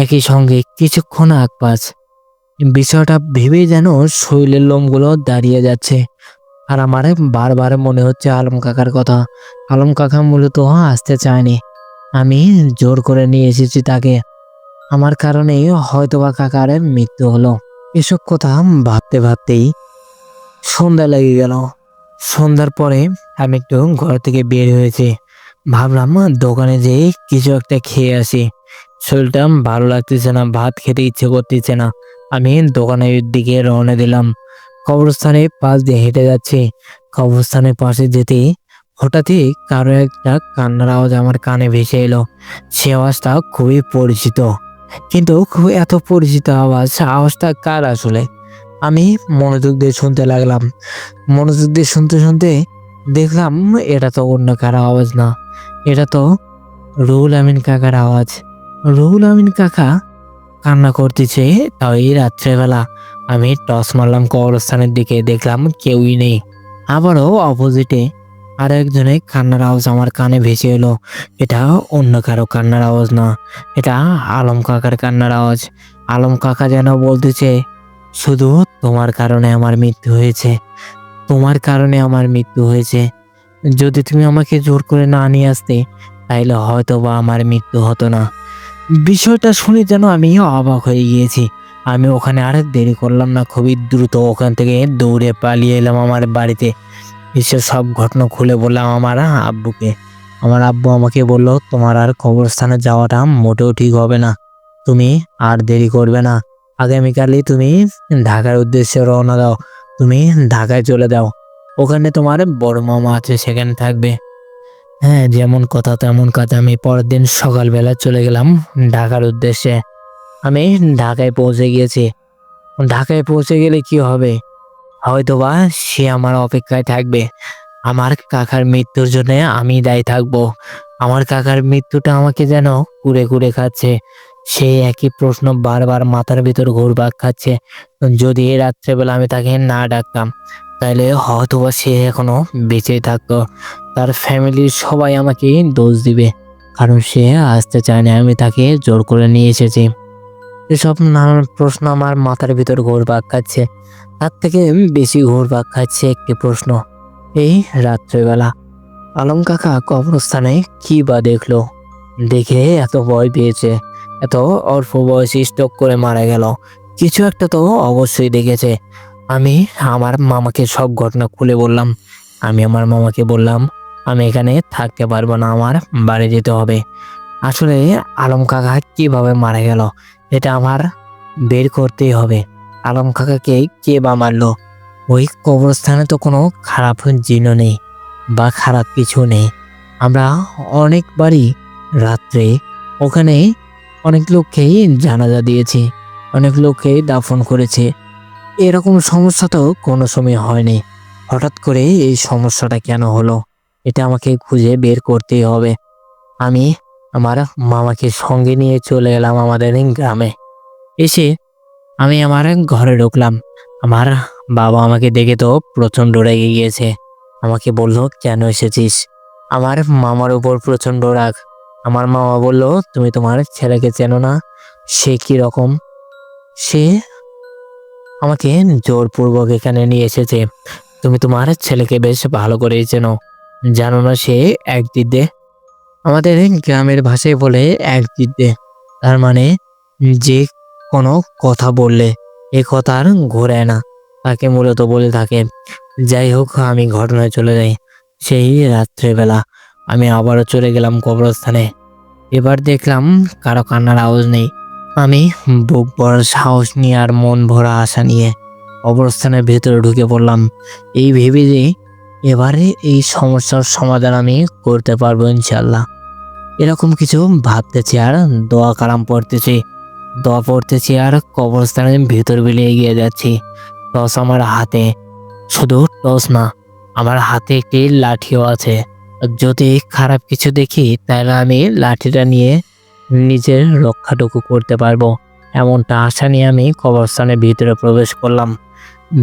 A: একই সঙ্গে কিছুক্ষণ আগপাছ। বিষয়টা ভেবে যেন শরীরের লোমগুলো দাঁড়িয়ে যাচ্ছে। আর আমার বারবার মনে হচ্ছে আলম কাকার কথা। আলম কাকা মূলত আসতে চায়নি, আমি জোর করে নিয়ে এসেছি তাকে। আমার কারণেই হয়তোবা কাকার মৃত্যু হলো। এসব কথা ভাবতে ভাবতেই সন্ধ্যা লেগে গেল। সন্ধ্যার পরে আমি একটু ঘর থেকে বের হয়েছি। ভাবলাম দোকানে যেয়ে কিছু একটা খেয়ে আসি। শরীরটা ভালো লাগতেছে না, ভাত খেতে ইচ্ছে করতেছে না। আমি দোকানের দিকে রওনা দিলাম। কবরস্থানের পাশ দিয়ে হেঁটে যাচ্ছি। কবরস্থানের পাশে যেতেই হঠাৎই কারো একটা কান্নার আওয়াজ আমার কানে ভেসে এলো। সে আওয়াজটা খুবই পরিচিত, কিন্তু এত পরিচিত আওয়াজ, আওয়াজটা কার আসলে? আমি মনোযোগ দিয়ে শুনতে লাগলাম। মনোযোগ দিয়ে শুনতে শুনতে দেখলাম এটা তো অন্য কারো আওয়াজ না, এটা তো রুহুল আমিন কাকার আওয়াজ। রুহুল আমিন কাকা কান্না করতেছে, তাও এই রাত্রেবেলা। আমি টর্চ মারলাম কবরস্থানের দিকে, দেখলাম কেউই নেই। আবারও অপোজিটে আর একজনের কান্নার আওয়াজ আমার কানে ভেসে এলো। এটা অন্য কারো কান্নার আওয়াজ না, এটা আলম কাকার কান্নার আওয়াজ। আলম কাকা যেন বলতেছে, শুধু তোমার কারণে আমার মৃত্যু হয়েছে, তোমার কারণে আমার মৃত্যু হয়েছে। যদি তুমি আমাকে জোর করে না নিয়ে আসতে, তাইলে হয়তো বা আমার মৃত্যু হতো না। বিষয়টা শুনে যেন আমি অবাক হয়ে গিয়েছি। আমি ওখানে আর দেরি করলাম না, খুবই দ্রুত ওখান থেকে দৌড়ে পালিয়ে এলাম আমার বাড়িতে। এসে সব ঘটনা খুলে বললাম আমার আব্বুকে। আমার আব্বু আমাকে বলল, তোমার আর কবরস্থানে যাওয়াটা মোটেও ঠিক হবে না, তুমি আর দেরি করবে না, আগামীকালই তুমি ঢাকার উদ্দেশ্যে রওনা দাও। তুমি ঢাকায় চলে যাও, ওখানে তোমার বড় মামা আছে, সেখানে থাকবে। হ্যাঁ, যেমন কথা তেমন কাজ। আমি পরের দিন সকালবেলা চলে গেলাম ঢাকার উদ্দেশ্যে। আমি ঢাকায় পৌঁছে গিয়েছি। ঢাকায় পৌঁছে গেলে কি হবে? হয়তোবা সে আমার অপেক্ষায় থাকবে। আমার কাকার মৃত্যুর জন্য আমি দায়ী থাকবো। আমার কাকার মৃত্যুটা আমাকে যেন কুরে কুরে খাচ্ছে। সেই একই প্রশ্ন বারবার মাথার ভিতর ঘুরপাক খাচ্ছে। যদি এই রাত্রেবেলা আমি তাকে না ডাকতাম, তাহলে হয়তোবা সে এখনো বেঁচে থাকতো। তার ফ্যামিলির সবাই আমাকে দোষ দিবে, কারণ সে আসতে চায় না, আমি তাকে জোর করে নিয়ে এসেছি। এসব নানান প্রশ্ন আমার মাথার ভিতর ঘুরপাক খাচ্ছে। তার থেকে বেশি ঘুরপাক খাচ্ছে একটি প্রশ্ন, এই রাত্রেবেলা আলম কাকা কবরস্থানে কি বা দেখলো, দেখে এত ভয় পেয়েছে, এত অল্প বয়সে স্ট্রোক করে মারা গেল। কিছু একটা তো অবশ্যই দেখেছে। আমি আমার মামাকে সব ঘটনা খুলে বললাম। আমি আমার মামাকে বললাম, আমি এখানে থাকতে পারবো না, আমার বাড়ি যেতে হবে। আসলে আলম কাকা কিভাবে মারা গেল এটা আমার বের করতেই হবে। আলম কাকাকে কে বা মারলো? ওই কবরস্থানে তো কোনো খারাপ জিনও নেই বা খারাপ কিছু নেই। আমরা অনেকবারই রাত্রে ওখানে অনেক লোককেই জানাজা দিয়েছি, অনেক লোককেই দাফন করেছে। এরকম সমস্যা তো কোনো সময় হয়নি। হঠাৎ করে এই সমস্যাটা কেন হলো, এটা আমাকে খুঁজে বের করতেই হবে। আমি আমার মামাকে সঙ্গে নিয়ে চলে এলাম আমাদের গ্রামে। এসে আমি আমার ঘরে ঢুকলাম। আমার বাবা আমাকে দেখে তো প্রচণ্ড রেগে গিয়েছে। আমাকে বলল, কেন এসেছিস? আমার মামার উপর প্রচণ্ড রাগ। আমার মামা বলল, তুমি তোমার ছেলেকে চেনো না, সে কি রকম? সে আমাকে জোরপূর্বক এখানে নিয়ে এসেছে। তুমি তোমার ছেলেকে বেশ ভালো করেই চেনো, জানো না সে এক জিদ্দে? আমাদের গ্রামের ভাষায় বলে এক জিদ্দে, তার মানে যে কোনো কথা বললে এ কথা আর ঘোরায় না, তাকে মূলত বলে থাকে। যাই হোক, আমি ঘটনায় চলে যাই। সেই রাত্রেবেলা আমি আবারও চলে গেলাম কবরস্থানে। এবার দেখলাম কারো কান্নার আওয়াজ নেই। আমি বুক ভরা সাহস নিয়ে আর মন ভরা আশা নিয়ে কবরস্থানের ভেতরে ঢুকে পড়লাম, এই ভেবে যে এবারে এই সমস্যার সমাধান আমি করতে পারবো ইনশাল্লাহ। এরকম কিছু ভাবতেছি আর দোয়া কালাম পড়তেছি। দোয়া পড়তেছি আর কবরস্থানের ভেতর বেরিয়ে এগিয়ে যাচ্ছি। টস আমার হাতে, শুধু টস না, আমার হাতে একটি লাঠিও আছে। যদি খারাপ কিছু দেখি তাহলে আমি লাঠিটা নিয়ে নিজের রক্ষাটুকু করতে পারবো, এমনটা আশা নিয়ে আমি কবরস্থানের ভিতরে প্রবেশ করলাম।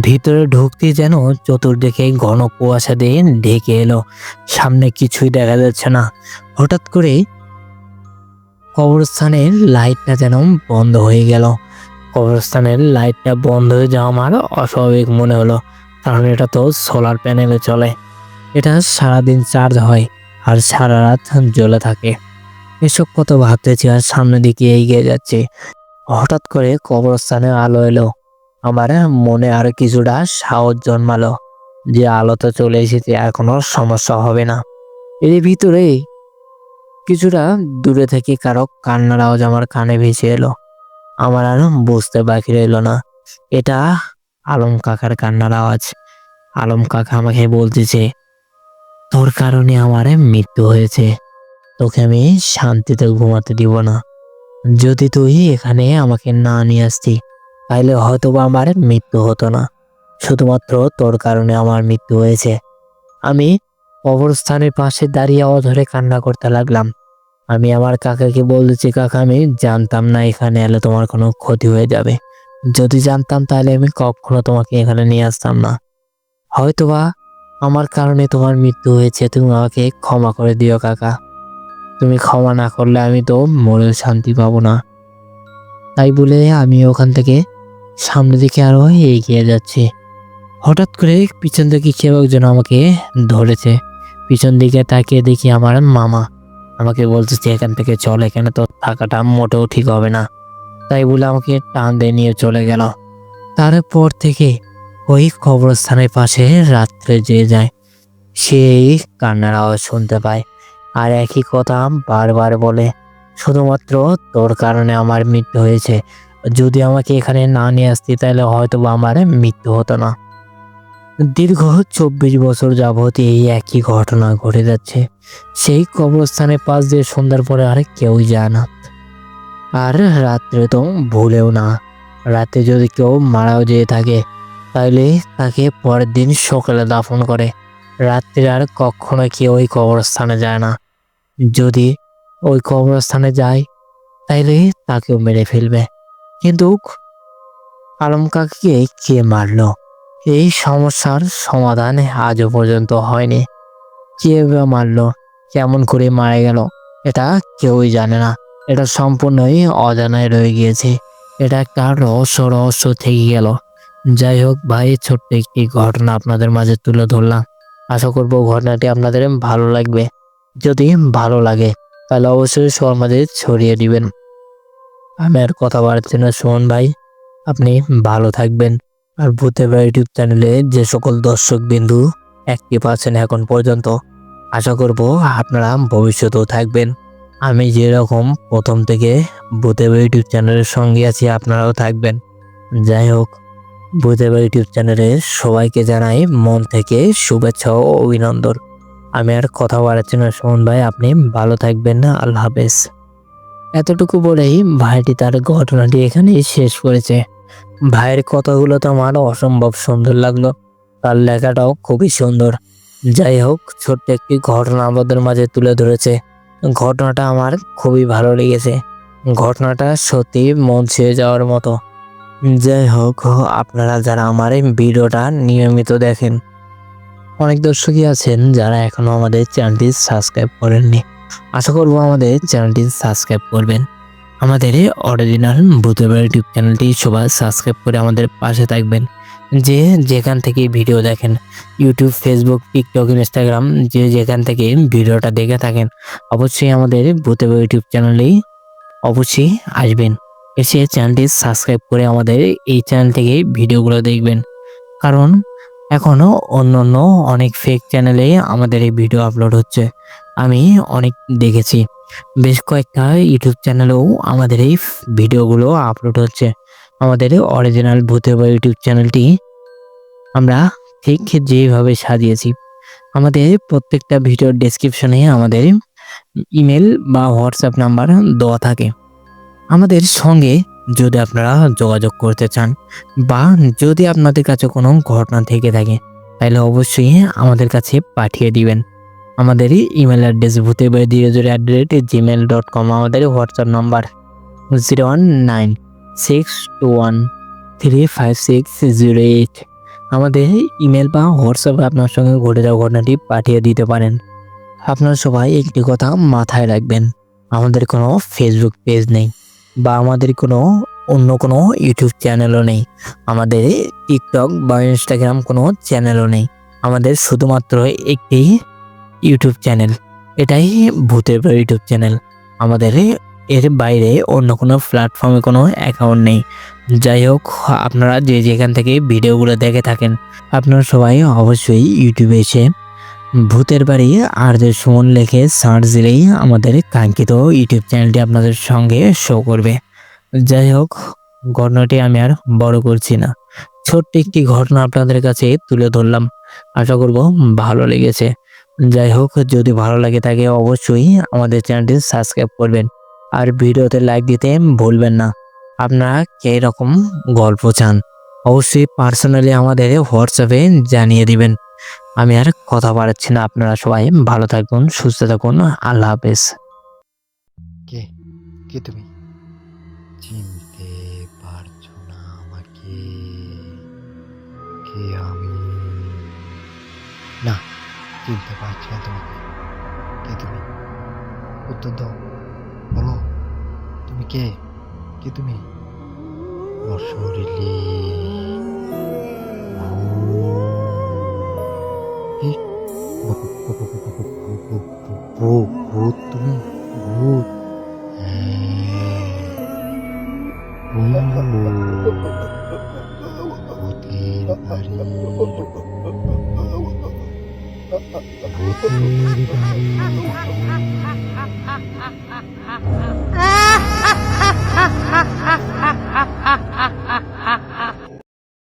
A: ভিতরে ঢুকতে যেন চতুর্দিকে ঘন কুয়াশা দিয়ে ঢেকে এলো, সামনে কিছুই দেখা যাচ্ছে না। হঠাৎ করে কবরস্থানের লাইটটা যেন বন্ধ হয়ে গেল। কবরস্থানের লাইটটা বন্ধ হয়ে যাওয়া আমার অস্বাভাবিক মনে হলো, কারণ এটা তো সোলার প্যানেলে চলে। এটা সারাদিন চার্জ হয় আর সারা রাত জ্বলে থাকে। এসব কত ভাবতেছি আর সামনের দিকে এগিয়ে যাচ্ছি। হঠাৎ করে কবরস্থানে আলো এলো। আমার মনে আরো কিছুটা সাহস জন্মালো যে আলো তো চলে এসেছে, আর কোনো সমস্যা হবে না। এর ভিতরে কিছুটা দূরে থেকে কারো কান্নার আওয়াজ আমার কানে ভেসে এলো। আমার আর বুঝতে বাকি রইল না, এটা আলম কাকার কান্নার আওয়াজ। আলম কাকা আমাকে বলতেছে, তোর কারণে আমার মৃত্যু হয়েছে, তোকে আমি শান্তিতে ঘুমাতে দিব না। যদি তুই এখানে আমাকে না নিয়ে আসতি তাহলে হয়তো বা আমার মৃত্যু হতো না। শুধুমাত্র তোর কারণে আমার মৃত্যু হয়েছে। আমি কবরস্থানের পাশে দাঁড়িয়ে অধরে কান্না করতে লাগলাম। আমি আমার কাকাকে বলতেছি, কাকা আমি জানতাম না এখানে এলে তোমার কোনো ক্ষতি হয়ে যাবে। যদি জানতাম তাহলে আমি কখনো তোমাকে এখানে নিয়ে আসতাম না। হয়তোবা আমার কারণে তোমার মৃত্যু হয়েছে, তুমি আমাকে ক্ষমা করে দিও কাকা। তুমি ক্ষমা না করলে আমি তো মরেও শান্তি পাবো না। তাই বলে আমি ওখান থেকে সামনের দিকে আরো এগিয়ে যাচ্ছি। হঠাৎ করে পিছন থেকে কেউ একজন আমাকে ধরেছে। পিছন দিকে তাকিয়ে দেখি আমার মামা। আমাকে বলতেছে, এখান থেকে চল, এখানে তো থাকাটা মোটেও ঠিক হবে না। তাই বলে আমাকে টান দিয়ে নিয়ে চলে গেল। তারপর থেকে ওই কবরস্থানের পাশে রাত্রে যে যায় সেই কান্নার আওয়াজ শুনতে পায়, আর একই কথা বারবার বলে, শুধুমাত্র তোর কারণে আমার মৃত্যু হয়েছে। যদি আমাকে এখানে না নিয়ে আসতি তাহলে হয়তো বা আমার মৃত্যু হতো না। দীর্ঘ 24 বছর যাবত এই একই ঘটনা ঘটে যাচ্ছে। সেই কবরস্থানের পাশ দিয়ে সন্ধ্যার পরে আর কেউই যায় না, আর রাত্রে তো ভুলেও না। রাতে যদি কেউ মারাও যেয়ে থাকে তাহলে তাকে পরের দিন সকালে দাফন করে। রাত্রে আর কখনো কেউ ওই কবরস্থানে যায় না। যদি ওই কবরস্থানে যায় তাইলে তাকেও মেরে ফেলবে। কিন্তু আলম কাকাকে কে মারলো? এই সমস্যার সমাধান আজও পর্যন্ত হয়নি। কে বা মারলো, কেমন করে মারা গেল, এটা কেউই জানে না। এটা সম্পূর্ণই অজানায় রয়ে গিয়েছে। এটা একটা রহস্য থেকে গেল। যাই হোক ভাই, ছোট্ট একটি ঘটনা আপনাদের মাঝে তুলে ধরলাম। আশা করবো ঘটনাটি আপনাদের ভালো লাগবে। যদি ভালো লাগে তাহলে অবশ্যই সবার মাঝে ছড়িয়ে দিবেন। আমি আর কথা বাড়াচ্ছি না, সুমন ভাই আপনি ভালো থাকবেন। আর ভূতের বাড়ি ইউটিউব চ্যানেলে যে সকল দর্শক বিন্দু অ্যাক্টিভ আছেন এখন পর্যন্ত, আশা করব আপনারা ভবিষ্যতেও থাকবেন। আমি যেরকম প্রথম থেকে ভূতের বাড়ি ইউটিউব চ্যানেলের সঙ্গে আছি, আপনারাও থাকবেন। যাই হোক, ভূতের বাড়ি ইউটিউব চ্যানেলে সবাইকে জানাই মন থেকে শুভেচ্ছা ও অভিনন্দন। আমি আর কথা বাড়াচ্ছি না, সুমন ভাই আপনি ভালো থাকবেন না। আল্লাহ হাফেজ। এতটুকু বলেই ভাইটি তার ঘটনাটি এখানেই শেষ করেছে। ভাইয়ের কথাগুলো তো আমার অসম্ভব সুন্দর লাগলো, তার লেখাটাও খুবই সুন্দর। যাই হোক, ছোট্ট একটি ঘটনা আমাদের মাঝে তুলে ধরেছে। ঘটনাটা আমার খুবই ভালো লেগেছে। ঘটনাটা সত্যি মন ছুঁয়ে যাওয়ার মতো। যাই হোক, আপনারা যারা আমার এই ভিডিওটা নিয়মিত দেখেন, অনেক দর্শকই আছেন যারা এখনো আমাদের চ্যানেলটি সাবস্ক্রাইব করেননি। আশা করবো আমাদের চ্যানেলটি সাবস্ক্রাইব করবেন। আমাদের অরিজিনাল ভূতের বাড়ি ইউটিউব চ্যানেলটি সবাই সাবস্ক্রাইব করে আমাদের পাশে থাকবেন। যে যেখান থেকে ভিডিও দেখেন, ইউটিউব, ফেসবুক, টিকটক, ইনস্টাগ্রাম, যে যেখান থেকে ভিডিওটা দেখে থাকেন, অবশ্যই আমাদের ভূতের বাড়ি ইউটিউব চ্যানেলেই অবশ্যই আসবেন। এসে চ্যানেলটি সাবস্ক্রাইব করে আমাদের এই চ্যানেল থেকে ভিডিওগুলো দেখবেন। কারণ এখনো অন্য অনেক ফেক চ্যানেলে আমাদের এই ভিডিও আপলোড হচ্ছে, আমি অনেক দেখেছি। বেশ কয়েকটা ইউটিউব চ্যানেলেও আমাদের এই ভিডিওগুলো আপলোড হচ্ছে। আমাদের অরিজিনাল ভূতের বাড়ি ইউটিউব চ্যানেলটি আমরা ঠিক যেভাবে সাজিয়েছি, আমাদের প্রত্যেকটা ভিডিওর ডেসক্রিপশনে আমাদের ইমেল বা হোয়াটসঅ্যাপ নাম্বার দেওয়া থাকে। আমাদের সঙ্গে যদি আপনারা যোগাযোগ করতে চান বা যদি আপনাদের কাছে কোনো ঘটনা থেকে থাকে, তাহলে অবশ্যই আমাদের কাছে পাঠিয়ে দিবেন। আমাদের ইমেল অ্যাড্রেস bhutebaidi@gmail.com, আমাদের হোয়াটসঅ্যাপ নাম্বার 019621356008। আমাদের ইমেল বা হোয়াটসঅ্যাপে আপনার সঙ্গে ঘটে যাওয়া ঘটনাটি পাঠিয়ে দিতে পারেন। আপনারা সবাই একটি কথা মাথায় রাখবেন, আমাদের কোনো ফেসবুক পেজ নেই বা আমাদের অন্য কোনো ইউটিউব চ্যানেলও নেই, আমাদের টিকটক বা ইনস্টাগ্রাম কোনো চ্যানেলও নেই। আমাদের শুধুমাত্র একটি ইউটিউব চ্যানেল, এটাই ভূতের বাড়ি ইউটিউব চ্যানেল। আমাদের এর বাইরে অন্য কোনো প্ল্যাটফর্মে কোনো অ্যাকাউন্ট নেই। যাই হোক, আপনারা যে যেখান থেকে ভিডিওগুলো দেখে থাকেন, আপনারা সবাই অবশ্যই ইউটিউবে এসে ভূতের বাড়ি আর যে সুমন লেখে সার্চ দিলেই আমাদের কাঙ্ক্ষিত ইউটিউব চ্যানেলটি আপনাদের সঙ্গে শো করবে। যাই হোক, ঘটনাটি আমি আর বড় করছি না, ছোট্ট একটি ঘটনা আপনাদের কাছে তুলে ধরলাম। আশা করব ভালো লেগেছে। যাই হোক, যদি ভালো লাগে থাকে অবশ্যই আমাদের চ্যানেলটি সাবস্ক্রাইব করবেন আর ভিডিওতে লাইক দিতে ভুলবেন না। আপনারা কে রকম গল্প চান অবশ্যই পার্সোনালি আমাদের হোয়াটসঅ্যাপে জানিয়ে দিবেন। আমি আর কথা বাড়াচ্ছি না, আপনারা সবাই ভালো থাকুন, সুস্থ থাকুন। আল্লাহ হাফেজ।
B: কে কে তুমি? চিনতে পারছো না আমাকে? কে আমি? না, চিনতে পারছি না তোমাকে। কে তুমি? উত্তর দাও, বলো তুমি কে? কে তুমি? অশরীরী ভূত তুমি? ভূত? ভূতের বাড়ি, ভূতের বাড়ি।